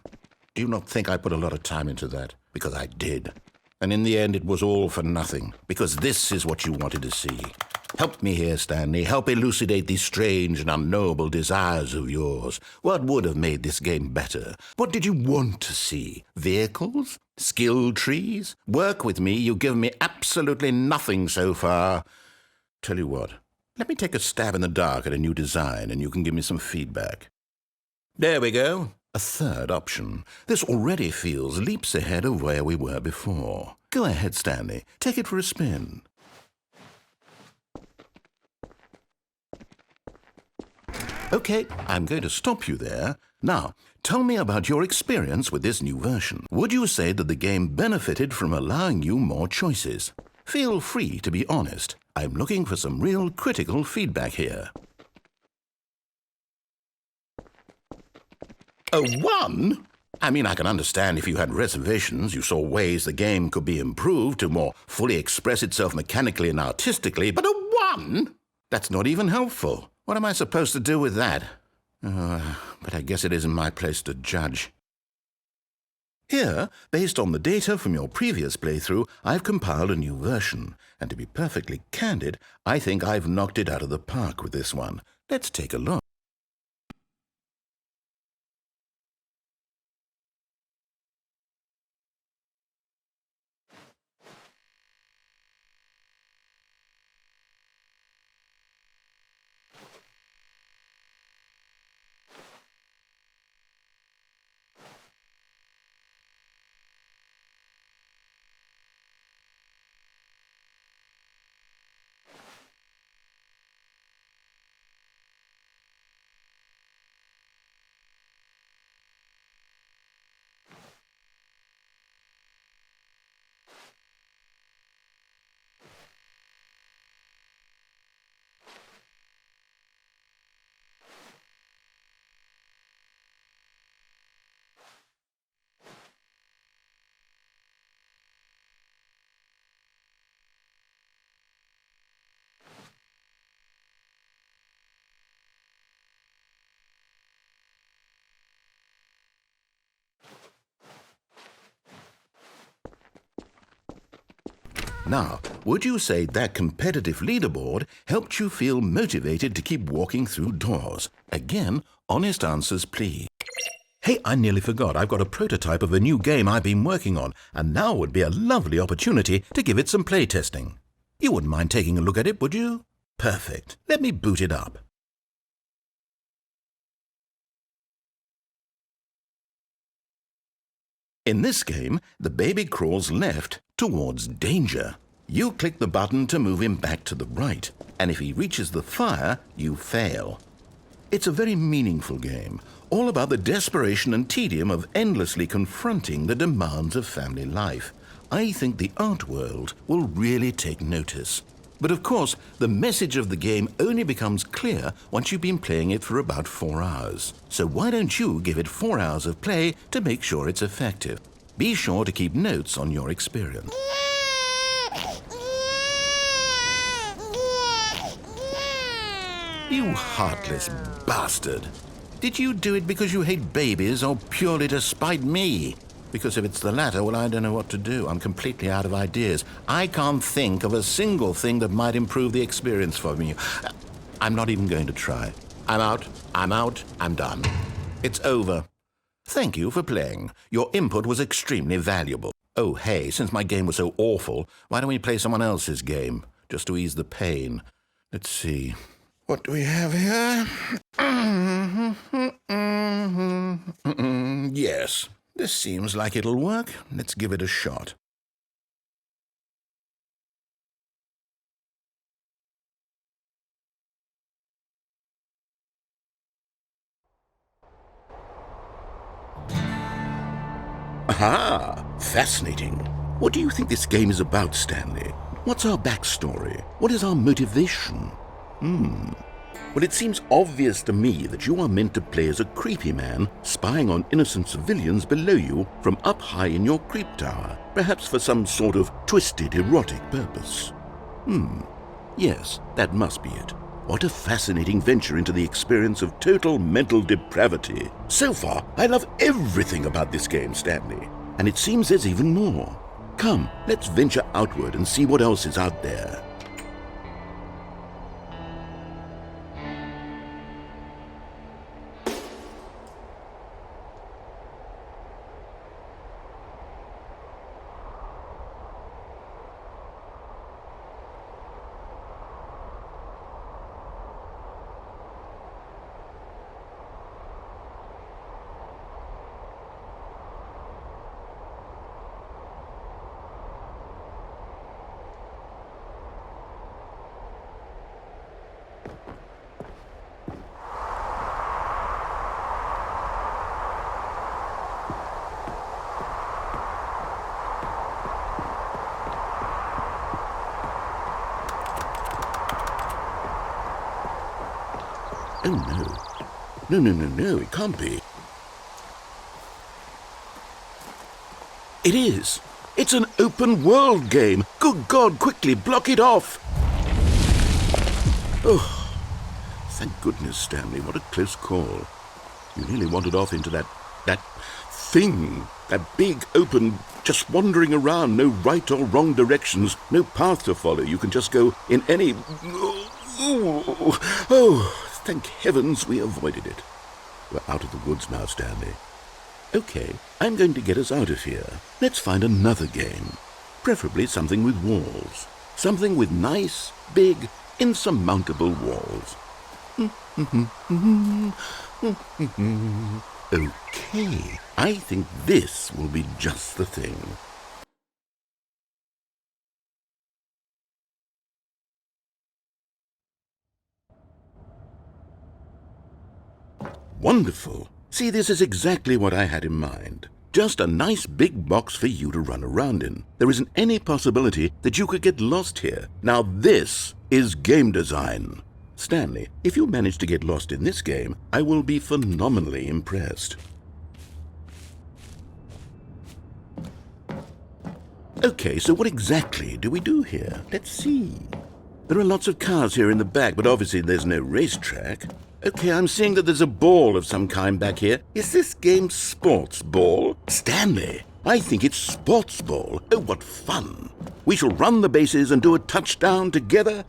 Do you not think I put a lot of time into that? Because I did. And in the end, it was all for nothing. Because this is what you wanted to see. Help me here, Stanley. Help elucidate these strange and unknowable desires of yours. What would have made this game better? What did you want to see? Vehicles? Skill trees? Work with me. You've given me absolutely nothing so far. Tell you what. Let me take a stab in the dark at a new design, and you can give me some feedback. There we go. A third option. This already feels leaps ahead of where we were before. Go ahead, Stanley. Take it for a spin. Okay, I'm going to stop you there. Now, tell me about your experience with this new version. Would you say that the game benefited from allowing you more choices? Feel free to be honest. I'm looking for some real critical feedback here. A 1? I mean, I can understand if you had reservations, you saw ways the game could be improved to more fully express itself mechanically and artistically, but a 1? That's not even helpful. What am I supposed to do with that? But I guess it isn't my place to judge. Here, based on the data from your previous playthrough, I've compiled a new version. And to be perfectly candid, I think I've knocked it out of the park with this one. Let's take a look. Now, would you say that competitive leaderboard helped you feel motivated to keep walking through doors? Again, honest answers, please. Hey, I nearly forgot. I've got a prototype of a new game I've been working on, and now would be a lovely opportunity to give it some playtesting. You wouldn't mind taking a look at it, would you? Perfect. Let me boot it up. In this game, the baby crawls left towards danger. You click the button to move him back to the right, and if he reaches the fire, you fail. It's a very meaningful game, all about the desperation and tedium of endlessly confronting the demands of family life. I think the art world will really take notice. But of course, the message of the game only becomes clear once you've been playing it for about 4 hours. So why don't you give it 4 hours of play to make sure it's effective? Be sure to keep notes on your experience. You heartless bastard. Did you do it because you hate babies or purely to spite me? Because if it's the latter, well, I don't know what to do. I'm completely out of ideas. I can't think of a single thing that might improve the experience for me. I'm not even going to try. I'm out, I'm done. It's over. Thank you for playing. Your input was extremely valuable. Oh, hey, since my game was so awful, why don't we play someone else's game, just to ease the pain? Let's see. What do we have here? Yes. This seems like it'll work. Let's give it a shot. Aha! Fascinating. What do you think this game is about, Stanley? What's our backstory? What is our motivation? Well, it seems obvious to me that you are meant to play as a creepy man spying on innocent civilians below you from up high in your creep tower, perhaps for some sort of twisted, erotic purpose. Yes, that must be it. What a fascinating venture into the experience of total mental depravity. So far, I love everything about this game, Stanley. And it seems there's even more. Come, let's venture outward and see what else is out there. Oh, no. No, it can't be. It is. It's an open world game. Good God, quickly, block it off. Oh, thank goodness, Stanley. What a close call. You nearly wandered off into that thing. That big, open, just wandering around. No right or wrong directions. No path to follow. You can just go in any... Oh, thank heavens we avoided it. We're out of the woods now, Stanley. Okay, I'm going to get us out of here. Let's find another game. Preferably something with walls. Something with nice, big, insurmountable walls. Okay, I think this will be just the thing. Wonderful. See, this is exactly what I had in mind. Just a nice big box for you to run around in. There isn't any possibility that you could get lost here. Now this is game design. Stanley, if you manage to get lost in this game, I will be phenomenally impressed. Okay, so what exactly do we do here? Let's see. There are lots of cars here in the back, but obviously there's no racetrack. Okay, I'm seeing that there's a ball of some kind back here. Is this game sports ball? Stanley, I think it's sports ball. Oh, what fun. We shall run the bases and do a touchdown together?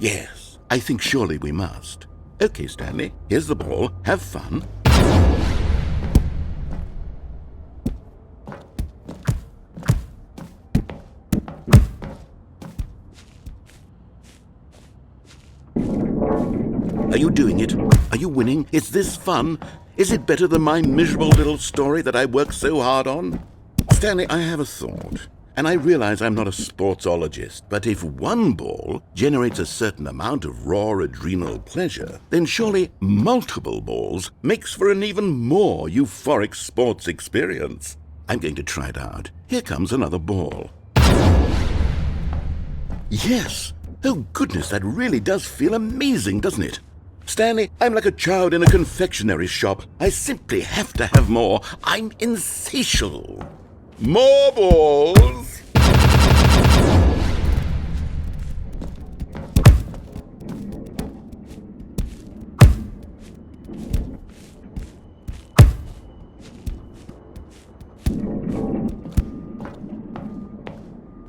Yes, I think surely we must. Okay, Stanley, here's the ball. Have fun. Are you doing it? Are you winning? Is this fun? Is it better than my miserable little story that I worked so hard on? Stanley, I have a thought. And I realize I'm not a sportsologist, but if one ball generates a certain amount of raw adrenal pleasure, then surely multiple balls makes for an even more euphoric sports experience. I'm going to try it out. Here comes another ball. Yes! Oh goodness, that really does feel amazing, doesn't it? Stanley, I'm like a child in a confectionery shop. I simply have to have more. I'm insatiable. More balls!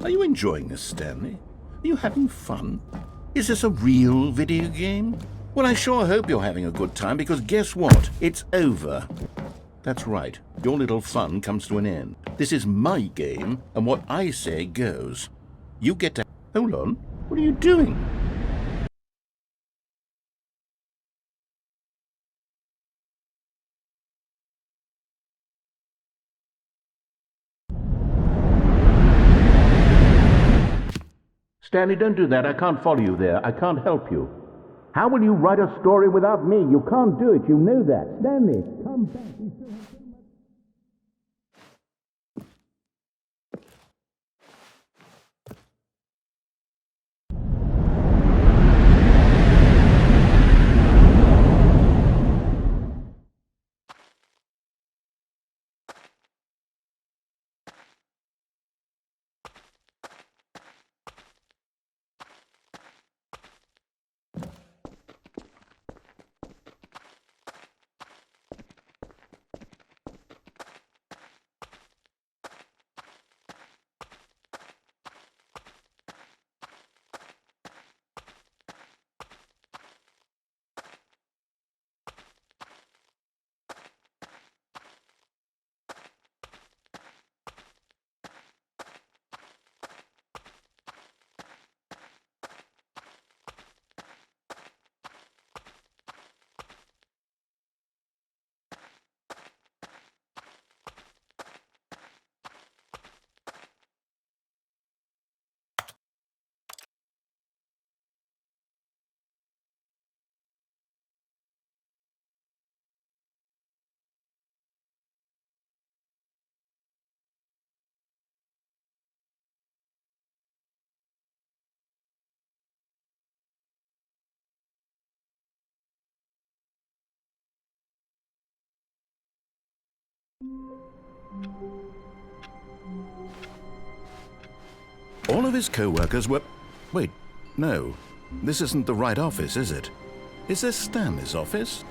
Are you enjoying this, Stanley? Are you having fun? Is this a real video game? Well, I sure hope you're having a good time, because guess what? It's over. That's right. Your little fun comes to an end. This is my game, and what I say goes. You get to... Hold on. What are you doing? Stanley, don't do that. I can't follow you there. I can't help you. How will you write a story without me? You can't do it. You know that. Stanley, come back. You still have so much... All of his co-workers were... Wait, no. This isn't the right office, is it? Is this Stanley's office?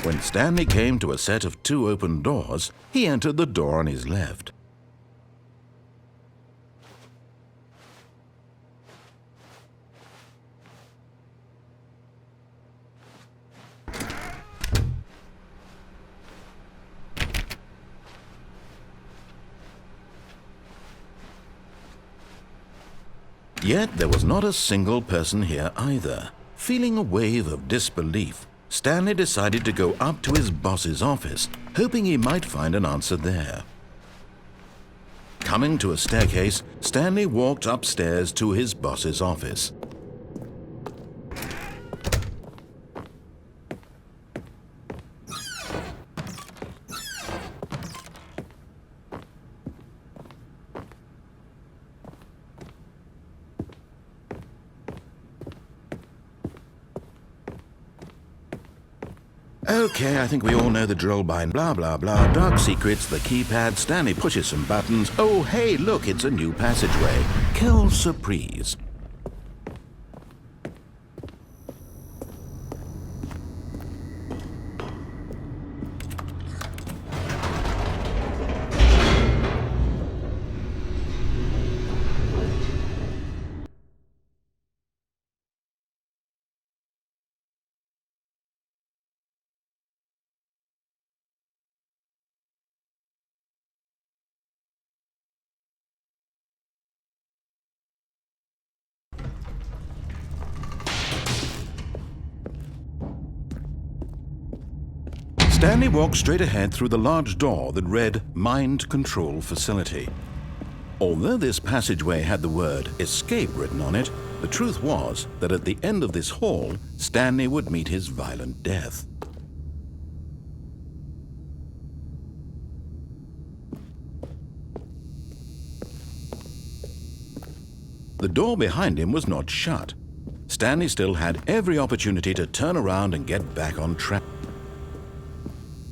When Stanley came to a set of 2 open doors, he entered the door on his left. Yet there was not a single person here either. Feeling a wave of disbelief, Stanley decided to go up to his boss's office, hoping he might find an answer there. Coming to a staircase, Stanley walked upstairs to his boss's office. Okay, I think we all know the drill by blah blah blah. Dark secrets, the keypad, Stanley pushes some buttons. Oh hey, look, it's a new passageway. Quelle surprise. Stanley walked straight ahead through the large door that read Mind Control Facility. Although this passageway had the word escape written on it, the truth was that at the end of this hall, Stanley would meet his violent death. The door behind him was not shut. Stanley still had every opportunity to turn around and get back on track.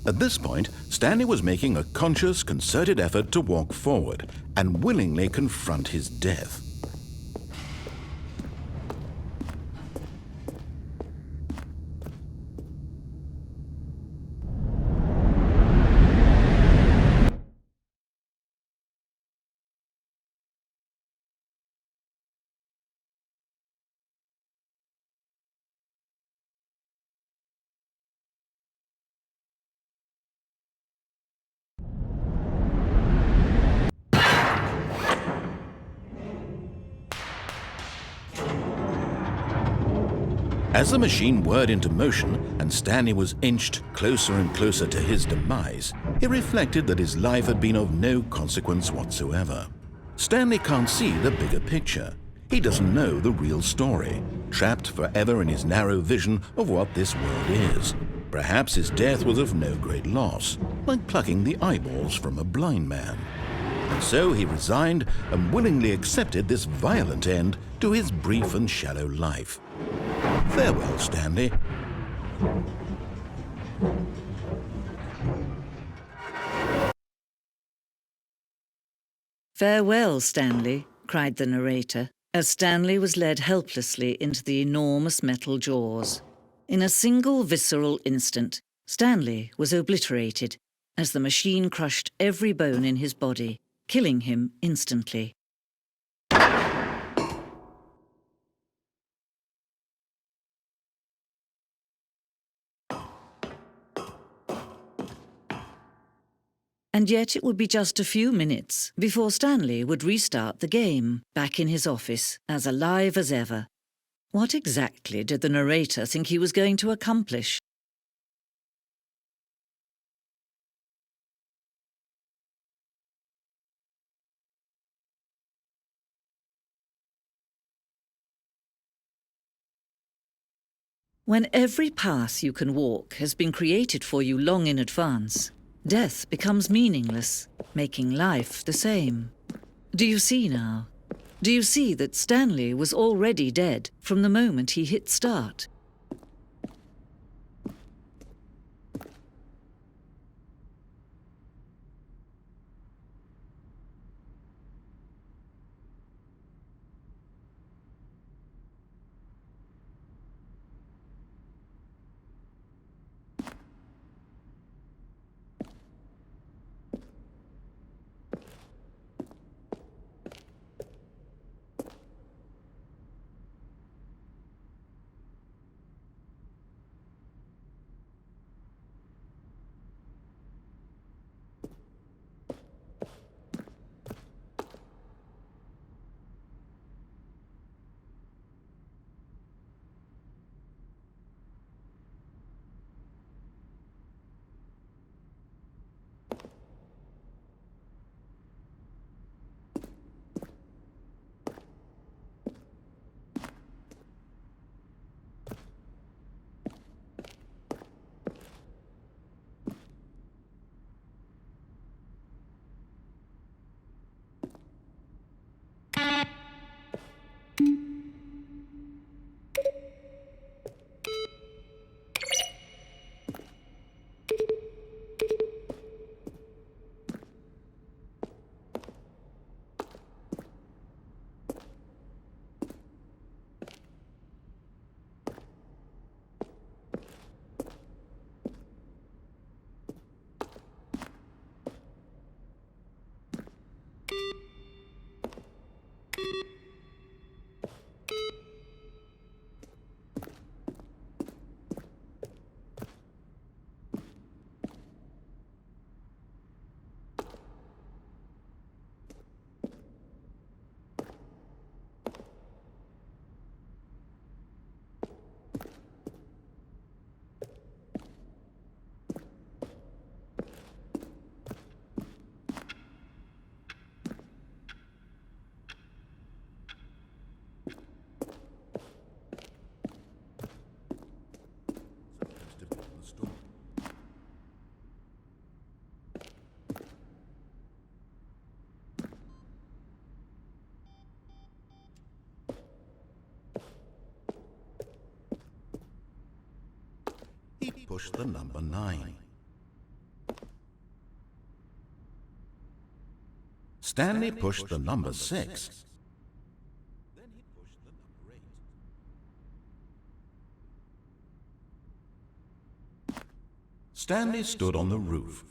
At this point, Stanley was making a conscious, concerted effort to walk forward and willingly confront his death. As the machine whirred into motion and Stanley was inched closer and closer to his demise, he reflected that his life had been of no consequence whatsoever. Stanley can't see the bigger picture. He doesn't know the real story, trapped forever in his narrow vision of what this world is. Perhaps his death was of no great loss, like plucking the eyeballs from a blind man. And so he resigned and willingly accepted this violent end to his brief and shallow life. Farewell, Stanley. "Farewell, Stanley," cried the narrator, as Stanley was led helplessly into the enormous metal jaws. In a single visceral instant, Stanley was obliterated as the machine crushed every bone in his body, killing him instantly. And yet it would be just a few minutes before Stanley would restart the game, back in his office, as alive as ever. What exactly did the narrator think he was going to accomplish? When every path you can walk has been created for you long in advance, death becomes meaningless, making life the same. Do you see now? Do you see that Stanley was already dead from the moment he hit start? pushed the number 9. Stanley pushed the number 6. Then he pushed the number 8. Stanley stood on the roof.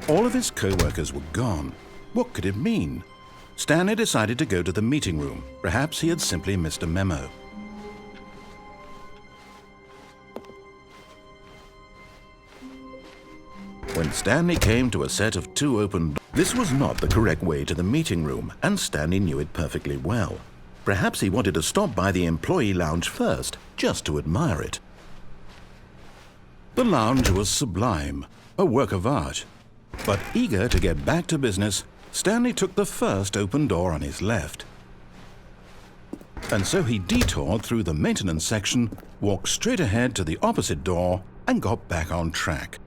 All of his co-workers were gone. What could it mean? Stanley decided to go to the meeting room. Perhaps he had simply missed a memo. when Stanley came to a set of two open doors. This was not the correct way to the meeting room, and Stanley knew it perfectly well. Perhaps he wanted to stop by the employee lounge first, just to admire it. The lounge was sublime, a work of art. But eager to get back to business, Stanley took the first open door on his left. And so he detoured through the maintenance section, walked straight ahead to the opposite door, and got back on track.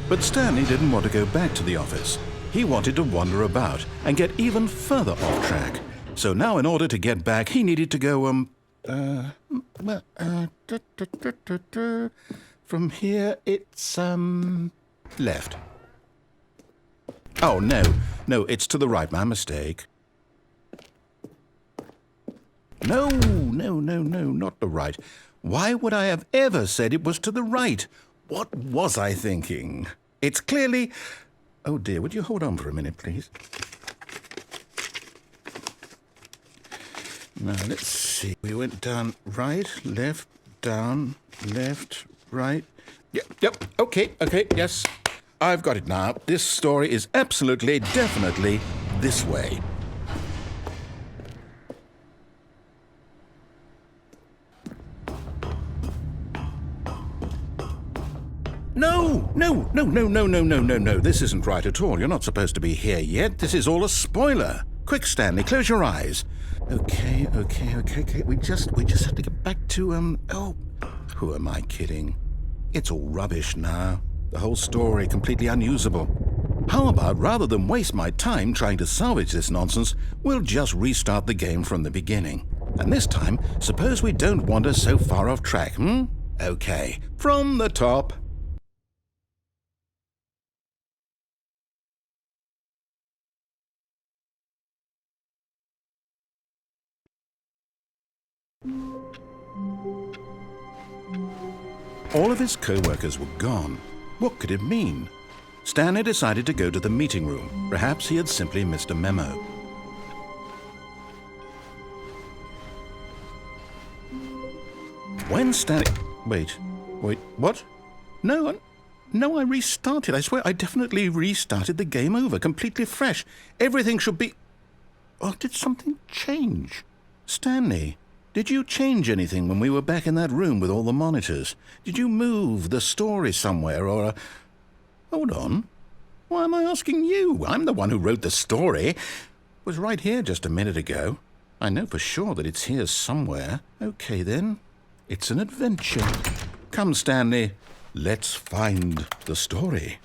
But Stanley didn't want to go back to the office. He wanted to wander about and get even further off track. So now in order to get back, he needed to go, from here it's, left. Oh, no, it's to the right, my mistake. No, not the right. Why would I have ever said it was to the right? What was I thinking? It's clearly... Oh dear, would you hold on for a minute, please? Now, let's see. We went down right, left, down, left, right. Yep, okay, yes. I've got it now. This story is absolutely, definitely this way. No. This isn't right at all. You're not supposed to be here yet. This is all a spoiler. Quick, Stanley, close your eyes. Okay. We just have to get back to, oh, who am I kidding? It's all rubbish now. The whole story completely unusable. How about, rather than waste my time trying to salvage this nonsense, we'll just restart the game from the beginning. And this time, suppose we don't wander so far off track, Okay, from the top. All of his co-workers were gone. What could it mean? Stanley decided to go to the meeting room. Perhaps he had simply missed a memo. When Stanley... Wait, what? No, I restarted. I swear I definitely restarted the game over, completely fresh. Everything should be... Oh, did something change? Stanley, did you change anything when we were back in that room with all the monitors? Did you move the story somewhere or... Hold on. Why am I asking you? I'm the one who wrote the story. It was right here just a minute ago. I know for sure that it's here somewhere. Okay, then. It's an adventure. Come, Stanley. Let's find the story.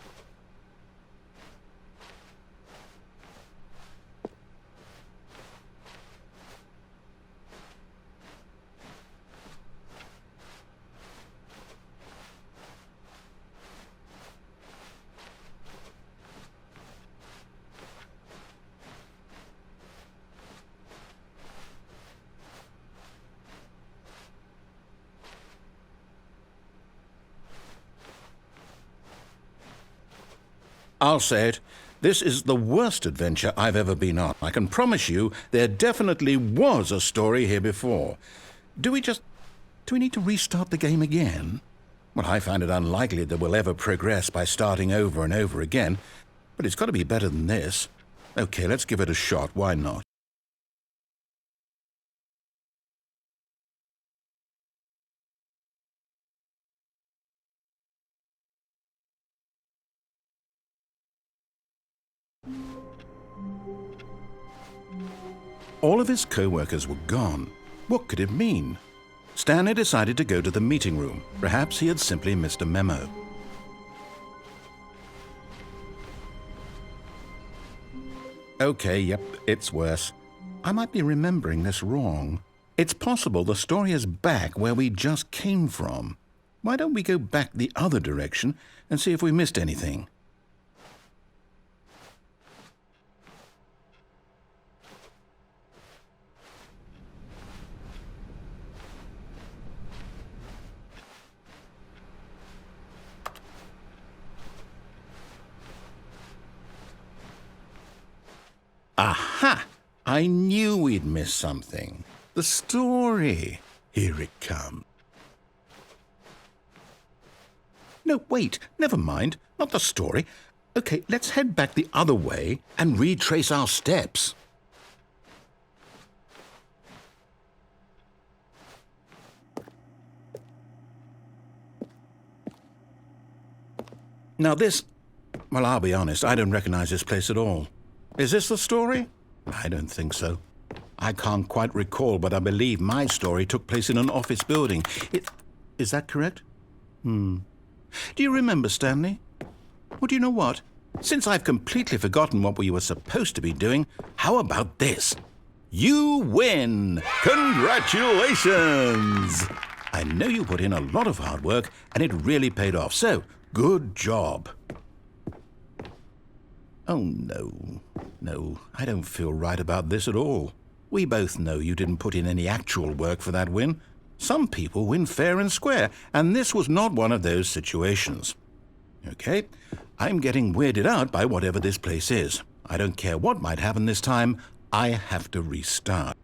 I'll say it. This is the worst adventure I've ever been on. I can promise you there definitely was a story here before. Do we need to restart the game again? Well, I find it unlikely that we'll ever progress by starting over and over again, but it's got to be better than this. Okay, let's give it a shot. Why not? All of his co-workers were gone. What could it mean? Stanley decided to go to the meeting room. Perhaps he had simply missed a memo. Okay, yep, it's worse. I might be remembering this wrong. It's possible the story is back where we just came from. Why don't we go back the other direction and see if we missed anything? Aha! I knew we'd miss something. The story. Here it comes. No, wait, never mind. Not the story. Okay, let's head back the other way and retrace our steps. Now this... Well, I'll be honest, I don't recognize this place at all. Is this the story? I don't think so. I can't quite recall, but I believe my story took place in an office building. Is that correct? Do you remember, Stanley? Well, do you know what? Since I've completely forgotten what we were supposed to be doing, how about this? You win! Congratulations! I know you put in a lot of hard work, and it really paid off, so good job. Oh, no. No, I don't feel right about this at all. We both know you didn't put in any actual work for that win. Some people win fair and square, and this was not one of those situations. Okay, I'm getting weirded out by whatever this place is. I don't care what might happen this time. I have to restart.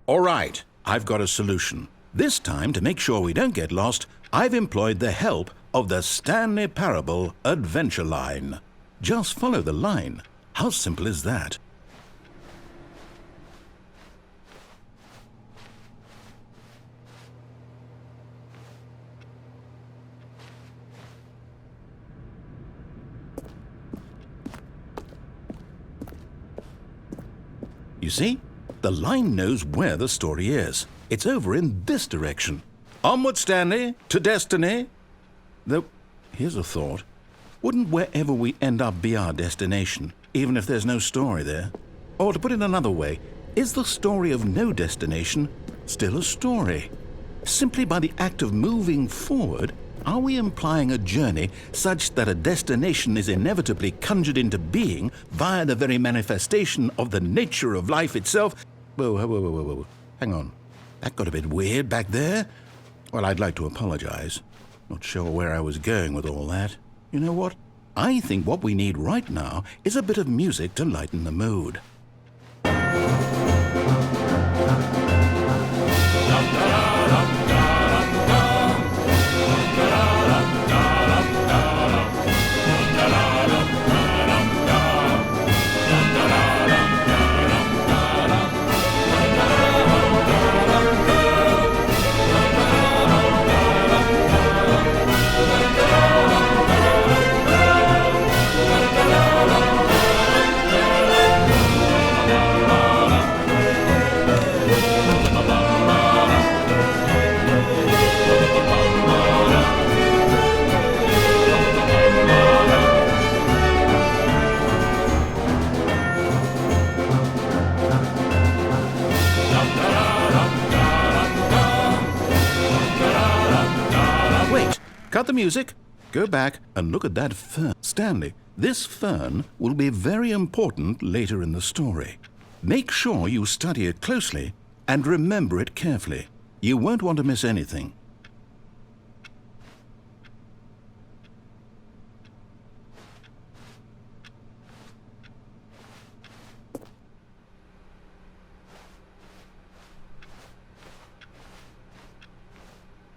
All right, I've got a solution. This time, to make sure we don't get lost, I've employed the help of the Stanley Parable Adventure Line. Just follow the line. How simple is that? You see? The line knows where the story is. It's over in this direction. Onward, Stanley, to destiny. Though, here's a thought. Wouldn't wherever we end up be our destination, even if there's no story there? Or to put it another way, is the story of no destination still a story? Simply by the act of moving forward, are we implying a journey such that a destination is inevitably conjured into being via the very manifestation of the nature of life itself? Whoa. Hang on. That got a bit weird back there. Well, I'd like to apologize. Not sure where I was going with all that. You know what? I think what we need right now is a bit of music to lighten the mood. Cut the music, go back and look at that fern. Stanley, this fern will be very important later in the story. Make sure you study it closely and remember it carefully. You won't want to miss anything.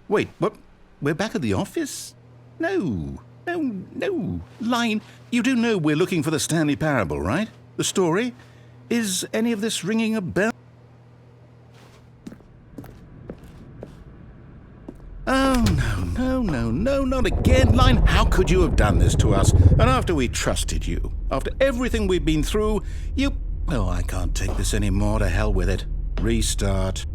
Wait, what? We're back at the office? No. Line, you do know we're looking for the Stanley Parable, right? The story? Is any of this ringing a bell? Oh, no, not again, Line. How could you have done this to us? And after we trusted you, after everything we've been through, you... Oh, I can't take this anymore. To hell with it. Restart.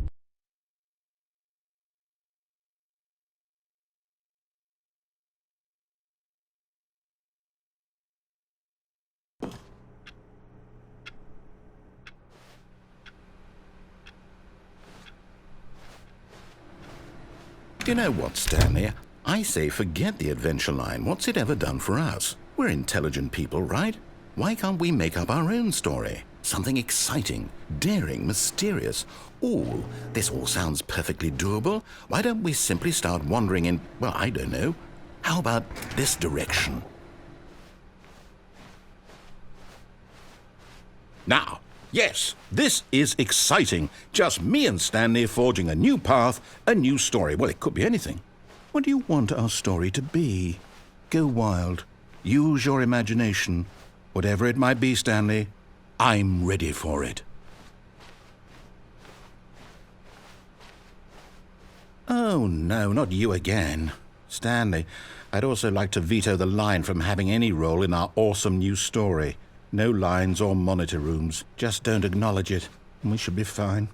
You know what, Stanley? I say forget the adventure line. What's it ever done for us? We're intelligent people, right? Why can't we make up our own story? Something exciting, daring, mysterious. Ooh, this all sounds perfectly doable. Why don't we simply start wandering in, well, I don't know. How about this direction? Now, yes, this is exciting. Just me and Stanley forging a new path, a new story. Well, it could be anything. What do you want our story to be? Go wild. Use your imagination. Whatever it might be, Stanley, I'm ready for it. Oh, no, not you again. Stanley, I'd also like to veto the line from having any role in our awesome new story. No lines or monitor rooms. Just don't acknowledge it, and we should be fine.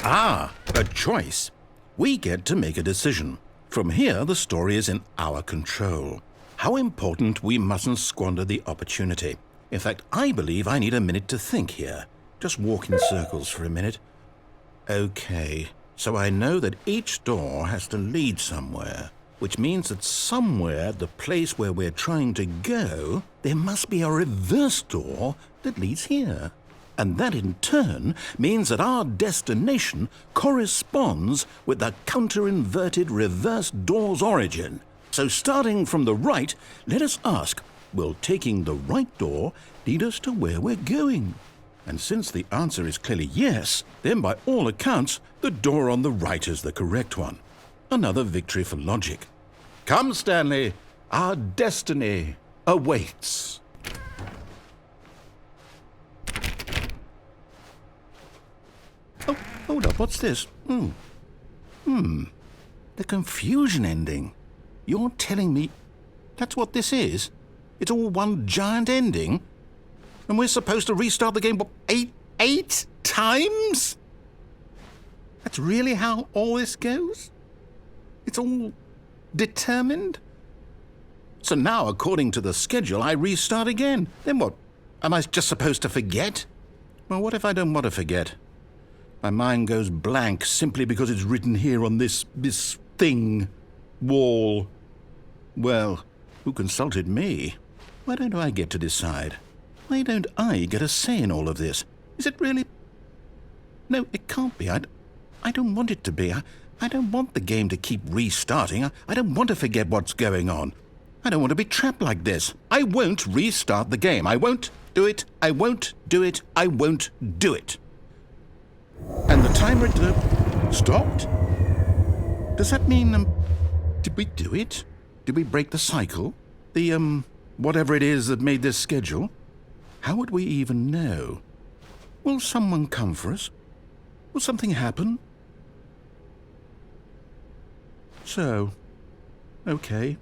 Ah, a choice. We get to make a decision. From here, the story is in our control. How important we mustn't squander the opportunity. In fact, I believe I need a minute to think here. Just walk in circles for a minute. Okay, so I know that each door has to lead somewhere, which means that somewhere, the place where we're trying to go, there must be a reverse door that leads here. And that in turn means that our destination corresponds with the counter-inverted reverse door's origin. So starting from the right, let us ask, will taking the right door lead us to where we're going? And since the answer is clearly yes, then by all accounts, the door on the right is the correct one. Another victory for logic. Come, Stanley, our destiny awaits. Oh, hold up, what's this? The confusion ending. You're telling me that's what this is? It's all one giant ending? And we're supposed to restart the game, what, eight times? That's really how all this goes? It's all determined? So now, according to the schedule, I restart again. Then what? Am I just supposed to forget? Well, what if I don't want to forget? My mind goes blank simply because it's written here on this thing, wall. Well, who consulted me? Why don't I get to decide? Why don't I get a say in all of this? Is it really? No, it can't be. I don't want it to be. I don't want the game to keep restarting. I don't want to forget what's going on. I don't want to be trapped like this. I won't restart the game. I won't do it. I won't do it. I won't do it. And the timer stopped? Does that mean, did we do it? Did we break the cycle? The, whatever it is that made this schedule? How would we even know? Will someone come for us? Will something happen? So, okay.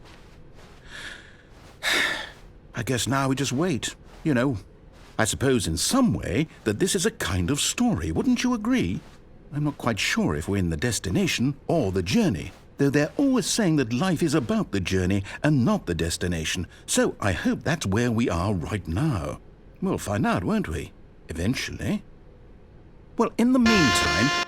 I guess now we just wait, you know. I suppose in some way that this is a kind of story, wouldn't you agree? I'm not quite sure if we're in the destination or the journey, though they're always saying that life is about the journey and not the destination, so I hope that's where we are right now. We'll find out, won't we? Eventually. Well, in the meantime...